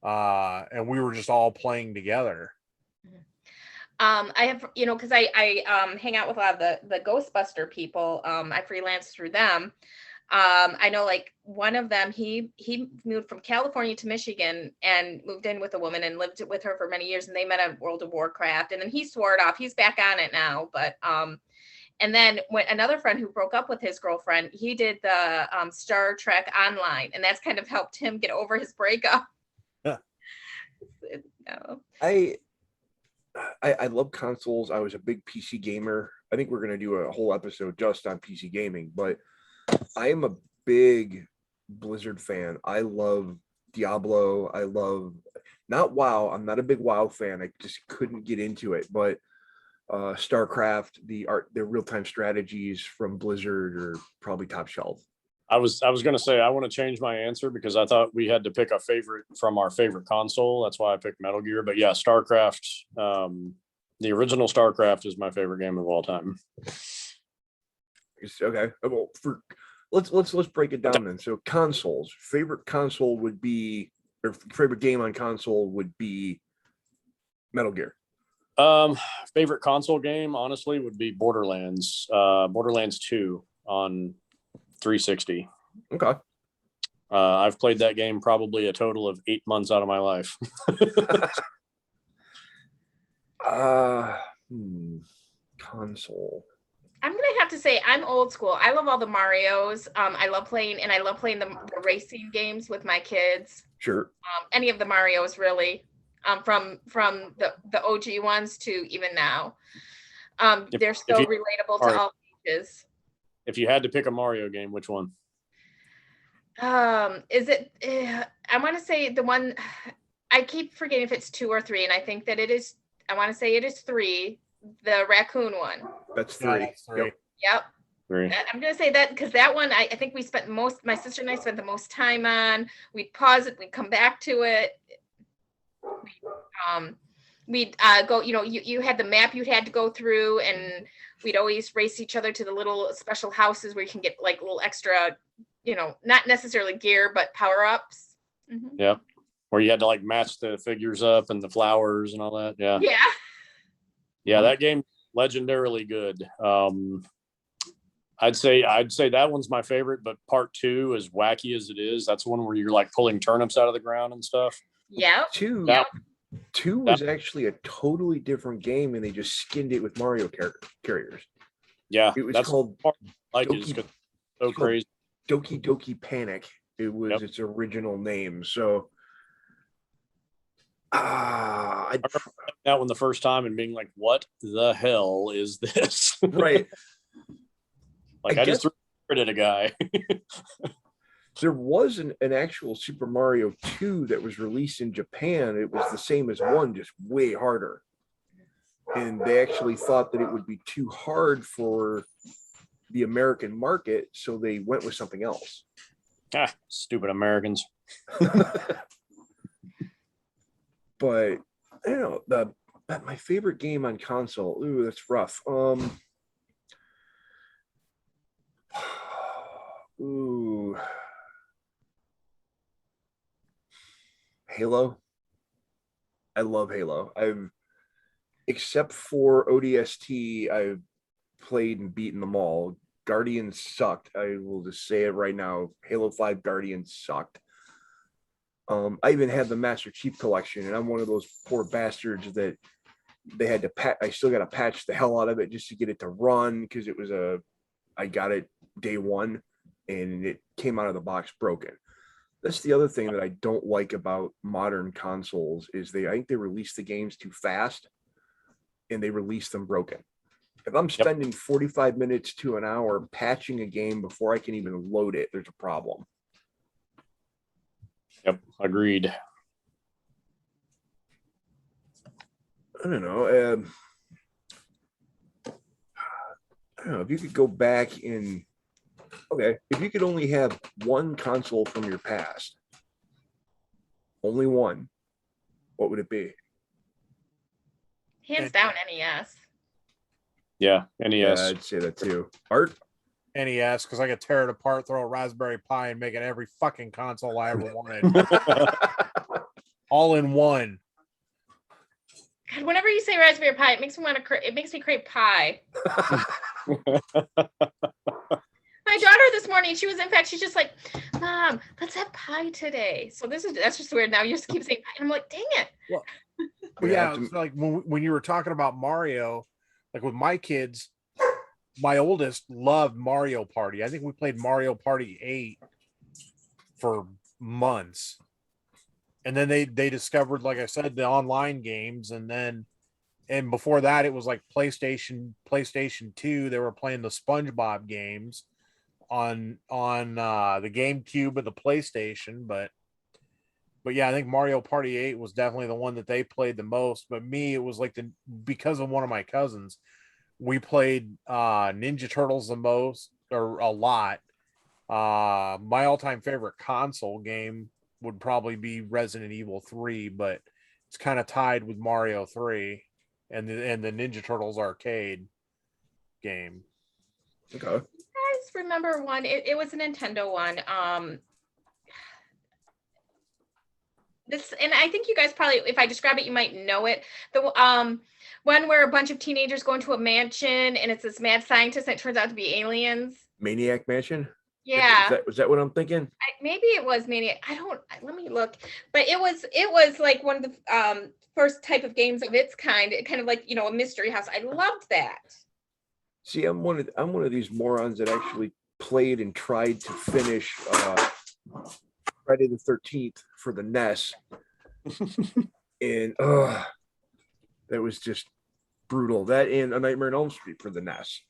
and we were just all playing together. I have, because I hang out with a lot of the Ghostbuster people. I freelance through them. I know like one of them, he moved from California to Michigan and moved in with a woman and lived with her for many years, and they met at World of Warcraft, and then he swore it off. He's back on it now, but and then when another friend who broke up with his girlfriend, he did the Star Trek Online, and that's kind of helped him get over his breakup. No. I love consoles. I was a big PC gamer. I think we're going to do a whole episode just on PC gaming, but I am a big Blizzard fan. I love Diablo. I love not WoW. I'm not a big WoW fan. I just couldn't get into it, but StarCraft, the real-time strategies from Blizzard are probably top shelf. I was going to say I want to change my answer because I thought we had to pick a favorite from our favorite console. That's why I picked Metal Gear. But yeah, StarCraft, the original StarCraft is my favorite game of all time. Okay, well, let's break it down then. So consoles, favorite console would be, or favorite game on console would be Metal Gear. Favorite console game honestly would be Borderlands 2 on 360. Okay. I've played that game probably a total of 8 months out of my life. Console. I'm gonna have to say I'm old school. I love all the Marios. I love playing the racing games with my kids. Sure. Any of the Marios really, from the OG ones to even now. They're still relatable to all ages. If you had to pick a Mario game, which one? Is it? I want to say the one. I keep forgetting if it's 2 or 3, and I think that it is. I want to say it is 3. The raccoon one. That's 3. That's 3. Yep. 3. I'm gonna say that because that one I think we spent my sister and I spent the most time on. We'd pause it, we'd come back to it. we'd go, you had the map you'd had to go through, and we'd always race each other to the little special houses where you can get like little extra, not necessarily gear, but power-ups. Mm-hmm. Yep. Where you had to like match the figures up and the flowers and all that. Yeah. Yeah. Yeah, that game legendarily good. I'd say that one's my favorite, but part 2, as wacky as it is, that's one where you're like pulling turnips out of the ground and stuff. Yep. Two was actually a totally different game, and they just skinned it with Mario carriers. Yeah, it was called so crazy. Doki Doki Panic. It was its original name. So I remember that one the first time and being like, "What the hell is this?" Right. Like I just threw it at a guy. There was an actual Super Mario 2 that was released in Japan. It was the same as 1, just way harder. And they actually thought that it would be too hard for the American market, so they went with something else. Stupid Americans. But I don't know, my favorite game on console. Ooh, that's rough. Ooh. Halo. I love Halo. Except for ODST, I've played and beaten them all. Guardians sucked. I will just say it right now. Halo 5 Guardians sucked. I even had the Master Chief Collection, and I'm one of those poor bastards that they had to patch. I still got to patch the hell out of it just to get it to run, because it was I got it day one, and it came out of the box broken. That's the other thing that I don't like about modern consoles is I think they release the games too fast, and they release them broken. If I'm spending 45 minutes to an hour patching a game before I can even load it, there's a problem. Yep, agreed. I don't know. If you could go back in, if you could only have one console from your past, only one, what would it be? Hands down, NES. Yeah, NES. Yeah, I'd say that too. Art? NES, because I could tear it apart, throw a Raspberry Pi, and make it every fucking console I ever wanted. All in one. God, whenever you say Raspberry Pi, it makes me crave pie. My daughter this morning, she's just like, Mom, let's have pie today. So that's just weird. Now you just keep saying pie. And I'm like, dang it. Well, yeah, it's like when you were talking about Mario, like with my kids, my oldest loved Mario Party. I think we played Mario Party 8 for months. And then they discovered, like I said, the online games. And before that, it was like PlayStation 2. They were playing the SpongeBob games on the GameCube and the PlayStation. But yeah, I think Mario Party 8 was definitely the one that they played the most. But me, it was like because of one of my cousins, we played Ninja Turtles the most, or a lot. My all-time favorite console game would probably be Resident Evil 3, but it's kind of tied with Mario 3 and the Ninja Turtles arcade game. Okay. I just remember one. It was a Nintendo one. And I think you guys probably, if I describe it, you might know it. The one where a bunch of teenagers go into a mansion and it's this mad scientist and it turns out to be aliens. Maniac Mansion? Yeah. Was that what I'm thinking? Maybe it was Maniac. Let me look. But it was like one of the first type of games of its kind. It kind of like, a mystery house. I loved that. See, I'm one of these morons that actually played and tried to finish Friday the 13th for the NES. And that was just brutal. That and A Nightmare on Elm Street for the NES.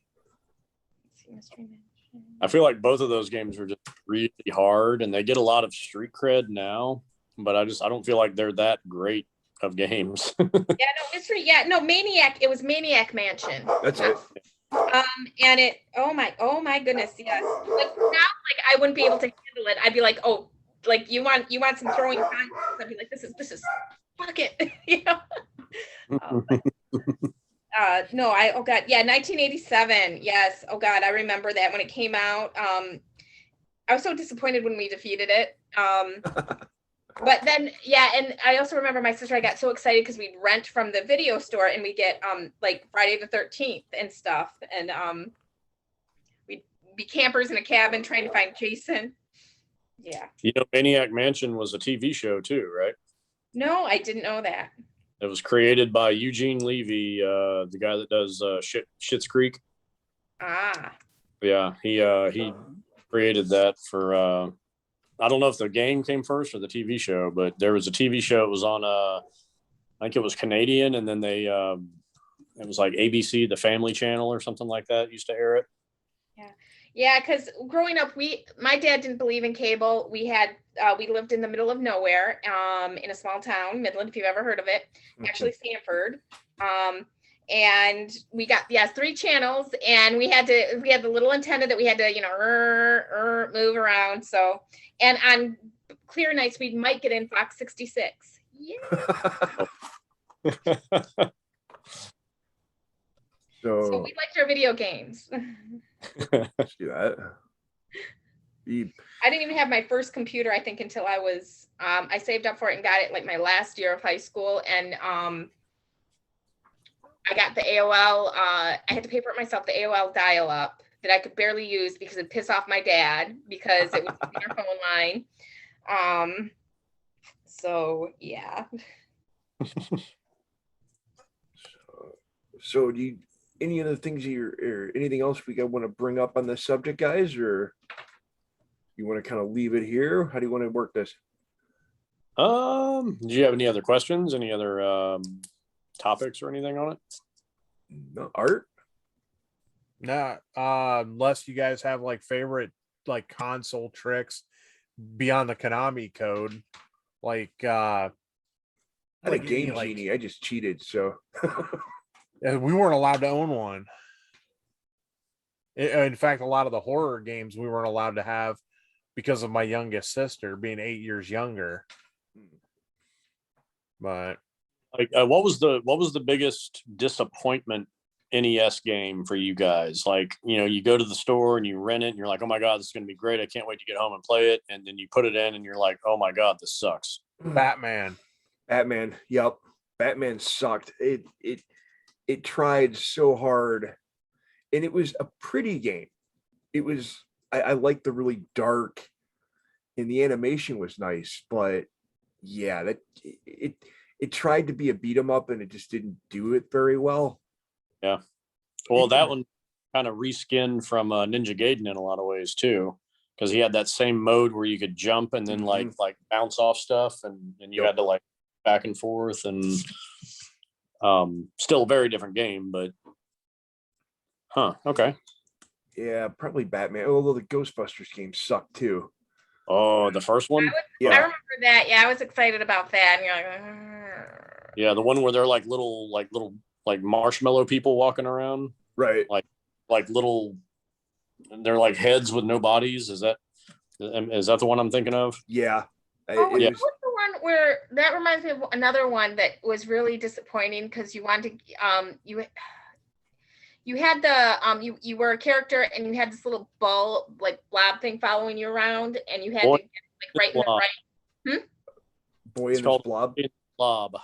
I feel like both of those games were just really hard, and they get a lot of street cred now, but I don't feel like they're that great of games. Maniac. It was Maniac Mansion. That's it. And it. Oh my goodness, yes. Like now, like I wouldn't be able to handle it. I'd be like, oh, like you want some throwing contests? I'd be like, this is fuck it, But, no, oh God, yeah, 1987. Yes. Oh God, I remember that when it came out. I was so disappointed when we defeated it. But then, yeah, and I also remember my sister, I got so excited because we'd rent from the video store and we get like Friday the 13th and stuff. And we'd be campers in a cabin trying to find Jason. Yeah. You know, Maniac Mansion was a TV show too, right? No, I didn't know that. It was created by Eugene Levy, the guy that does Schitt's Creek. Ah. Yeah, he created that for. I don't know if the game came first or the TV show, but there was a TV show. It was on I think it was Canadian, and then they it was like ABC, the Family Channel or something like that used to air it. Yeah. Yeah, because growing up, my dad didn't believe in cable. We lived in the middle of nowhere, in a small town, Midland, if you've ever heard of it, actually Sanford. And we got 3 channels, and we had the little antenna that we had to move around. So, and on clear nights we might get in Fox 66. Yeah. So we liked our video games. See that? I didn't even have my first computer, I think, until I was I saved up for it and got it like my last year of high school, and I got the AOL. I had to pay for it myself, the AOL dial-up that I could barely use because it pissed off my dad because it was our phone line. So yeah. So do you, any other things or anything else we want to bring up on this subject, guys, or you want to kind of leave it here? How do you want to work this? Do you have any other questions? Any other topics or anything on it? No, Art? No, unless you guys have like favorite like console tricks beyond the Konami code, like I had a like Game like, Genie. I just cheated, so we weren't allowed to own one. In fact, a lot of the horror games we weren't allowed to have because of my youngest sister being 8 years younger. But Like, what was the biggest disappointment NES game for you guys? Like, you go to the store and you rent it and you're like, oh my God, this is going to be great. I can't wait to get home and play it. And then you put it in and you're like, oh my God, this sucks. Batman. Yep. Batman sucked. It tried so hard, and it was a pretty game. It was, I liked the really dark, and the animation was nice, but yeah, that it tried to be a beat 'em up and it just didn't do it very well. Yeah. Well, that one kind of reskinned from Ninja Gaiden in a lot of ways too, because he had that same mode where you could jump and then like bounce off stuff, and you had to like back and forth, and still a very different game, but okay. Yeah, probably Batman. Although the Ghostbusters game sucked too. Oh, the first one? I remember that. Yeah, I was excited about that. And you're like, "Arr." Yeah, the one where they're like little marshmallow people walking around. Right. Like little, they're like heads with no bodies. Is that the one I'm thinking of? Yeah. What was the one where that reminds me of another one that was really disappointing because you wanted you had the you were a character and you had this little ball like blob thing following you around, and you had to get like right in the right. Boy in this blob. Blob.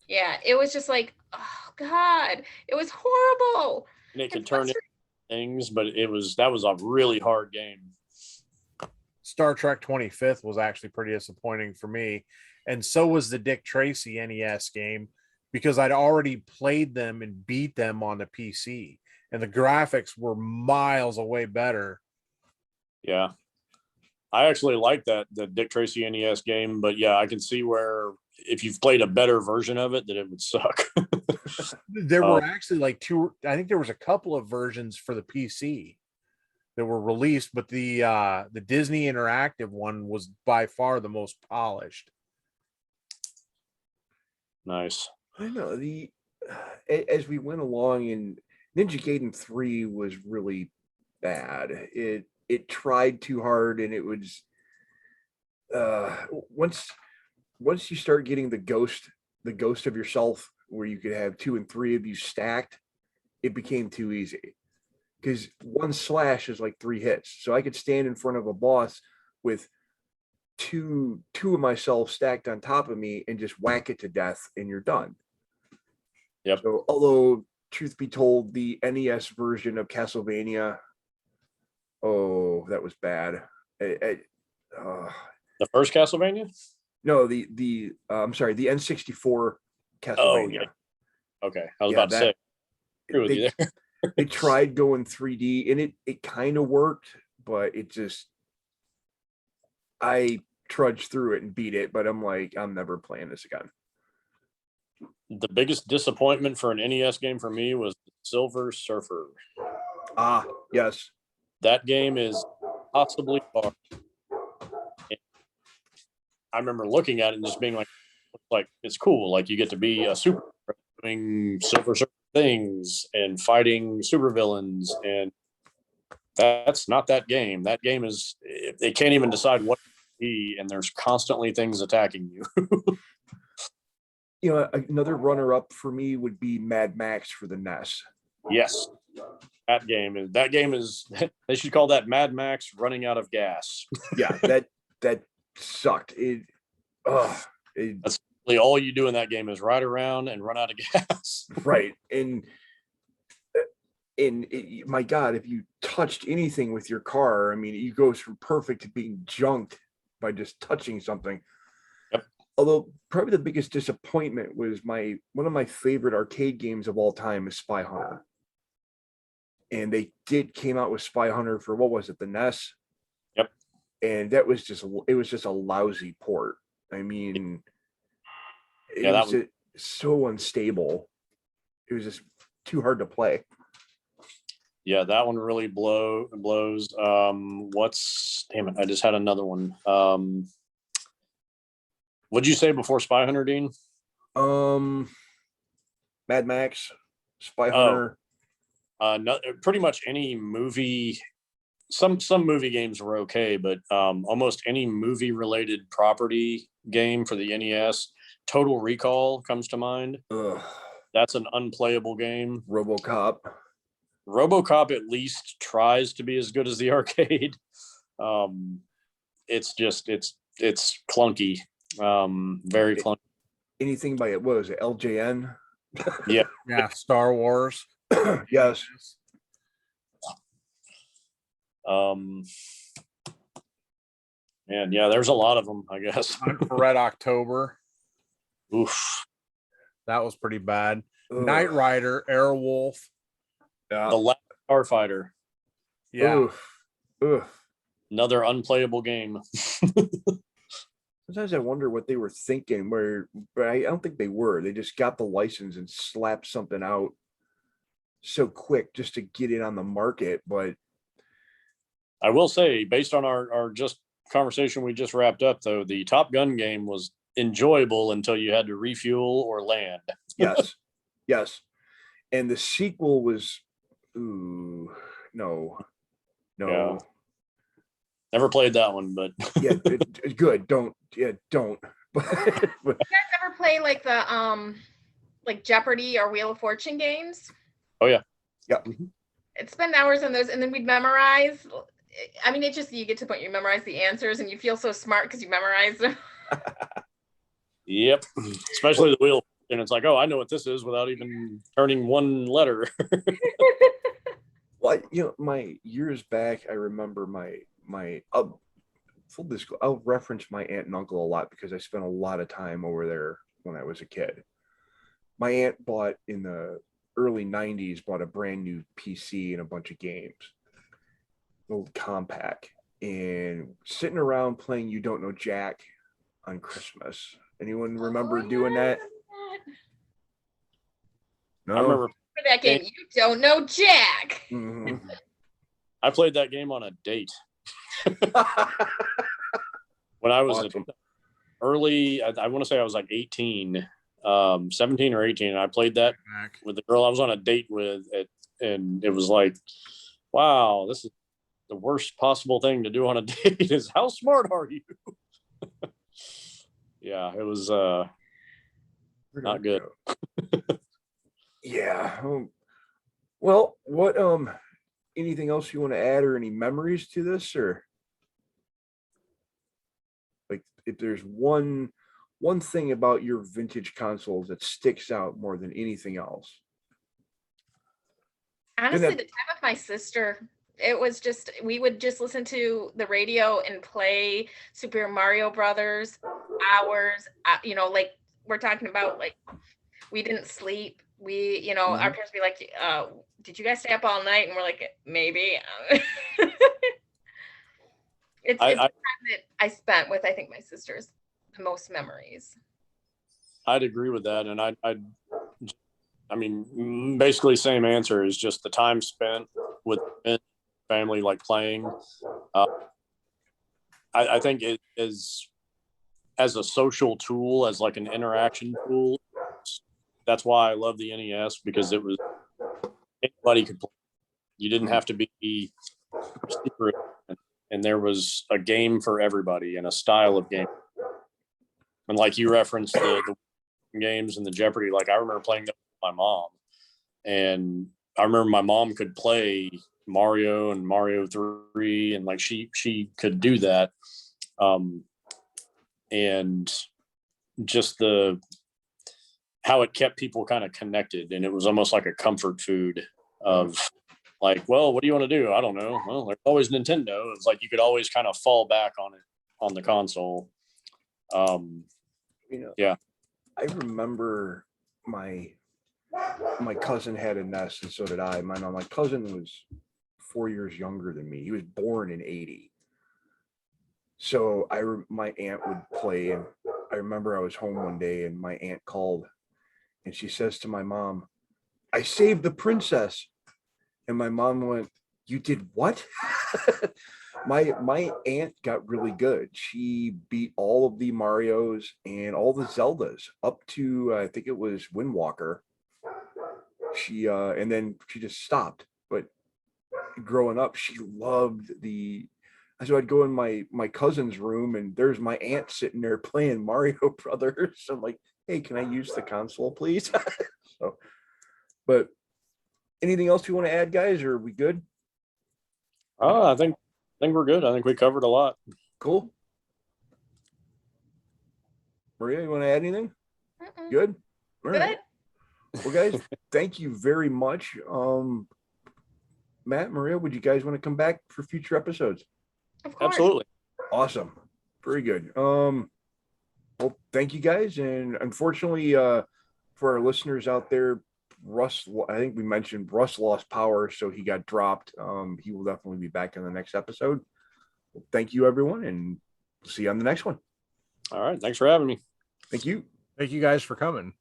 Yeah, it was just like, oh God, it was horrible. And it could turn into things, but that was a really hard game. Star Trek 25th was actually pretty disappointing for me, and so was the Dick Tracy NES game, because I'd already played them and beat them on the PC, and the graphics were miles away better. Yeah. I actually like the Dick Tracy NES game, but yeah, I can see where if you've played a better version of it, that it would suck. There were actually like I think there was a couple of versions for the PC that were released, but the Disney Interactive one was by far the most polished. Nice. I know as we went along, and Ninja Gaiden 3 was really bad. It tried too hard, and it was once you start getting the ghost of yourself where you could have 2 and 3 of you stacked, it became too easy. Because one slash is like 3 hits. So I could stand in front of a boss with two of myself stacked on top of me and just whack it to death, and you're done. Yep. So, although truth be told, the NES version of Castlevania, oh, that was bad. The first Castlevania? No, the I'm sorry, the N64 Castlevania. Oh, yeah. Okay, I was about to say, agree with you there. They tried going 3D, and it kind of worked, but it just, I trudged through it and beat it, but I'm like, I'm never playing this again. The biggest disappointment for an NES game for me was Silver Surfer. Ah, yes. That game is possibly hard. I remember looking at it and just being like it's cool. Like you get to be a super doing Silver Surfer things and fighting supervillains, and that's not that game. That game is, they can't even decide what to be, and there's constantly things attacking you. You know, another runner-up for me would be Mad Max for the NES. Yes, that game is they should call that Mad Max running out of gas. Yeah, that sucked. That's really all you do in that game is ride around and run out of gas. Right. And my God, if you touched anything with your car, I mean, it goes from perfect to being junked by just touching something. Yep. Although probably the biggest disappointment was one of my favorite arcade games of all time is Spy Hunter. And they came out with Spy Hunter for, what was it, the NES? Yep. And it was just a lousy port. I mean, it was so unstable. It was just too hard to play. Yeah, that one really blows. Damn it, I just had another one. What'd you say before Spy Hunter, Dean? Mad Max, Spy Hunter. No, pretty much any movie. Some movie games were okay, but almost any movie related property game for the NES, Total Recall comes to mind. Ugh. That's an unplayable game. RoboCop At least tries to be as good as the arcade. It's clunky. Very clunky. Anything by, what was it, LJN? Yeah, Star Wars. Yes. And yeah, there's a lot of them, I guess. Hunt for Red October. Oof. That was pretty bad. Ugh. Knight Rider, Airwolf. Yeah. The Last Starfighter. Yeah. Ugh. Another unplayable game. Sometimes I wonder what they were thinking, but I don't think they were. They just got the license and slapped something out so quick just to get it on the market. But I will say, based on our just conversation we just wrapped up, though, the Top Gun game was enjoyable until you had to refuel or land. yes. And the sequel was, no. Yeah. Never played that one, but Yeah, good. Don't. You guys ever play like the like Jeopardy or Wheel of Fortune games? Oh yeah. Yeah. I'd spend hours on those, and then we'd memorize. I mean, you get to the point you memorize the answers, and you feel so smart because you memorized them. Yep. Especially the Wheel, and it's like, oh, I know what this is without even turning one letter. Well, my years back, I remember my full disclosure, I'll reference my aunt and uncle a lot because I spent a lot of time over there when I was a kid. My aunt bought in the early 90s, bought a brand new PC and a bunch of games, old compact, and sitting around playing You Don't Know Jack on Christmas. Anyone remember doing that? No. I remember For that game, You Don't Know Jack. Mm-hmm. I played that game on a date. When I was Awesome. early, I want to say I was like 18, 17 or 18. And I played that with the girl I was on a date with, and it was like, wow, this is the worst possible thing to do on a date is how smart are you? Yeah, it was Not good. Yeah. Well, what anything else you want to add or any memories to this, or like if there's one thing about your vintage consoles that sticks out more than anything else? Honestly, that- the time of my sister, it was just, we would just listen to the radio and play Super Mario Brothers hours, like we're talking about, like, we didn't sleep. We, our parents would be like, did you guys stay up all night? And we're like, maybe. It's the time that I spent with, I think, my sister's the most memories. I'd agree with that. And I mean, basically same answer is just the time spent with family, like playing. I think it is as a social tool, as like an interaction tool. That's why I love the NES, because it was anybody could play. You didn't have to be super, and there was a game for everybody and a style of game. And like you referenced the games and the Jeopardy, like I remember playing them with my mom, and I remember my mom could play Mario and Mario 3, and like she could do that. And just how it kept people kind of connected, and it was almost like a comfort food of like, well, what do you want to do? I don't know. Well, there's always Nintendo. It's like you could always kind of fall back on it on the console. Yeah. I remember my cousin had a NES, and so did I. My cousin was 4 years younger than me. He was born in 80. So my aunt would play, and I remember I was home one day and my aunt called and she says to my mom, "I saved the princess." And my mom went, "You did what?" My aunt got really good. She beat all of the Marios and all the Zeldas up to I think it was Windwalker. She and then she just stopped. But growing up, she loved so I'd go in my cousin's room and there's my aunt sitting there playing Mario Brothers. I'm like, "Hey, can I use the console, please?" So, but anything else you want to add, guys, or are we good? I think we're good. I think we covered a lot. Cool. Maria, you want to add anything? Mm-mm. Good. All Good. right. Well, guys, thank you very much. Matt, Maria, would you guys want to come back for future episodes? Of course. Absolutely. Awesome. Very good. Well, thank you guys. And unfortunately, for our listeners out there, Russ, I think we mentioned Russ lost power, so he got dropped. He will definitely be back in the next episode. Well, thank you, everyone, and see you on the next one. All right. Thanks for having me. Thank you. Thank you guys for coming.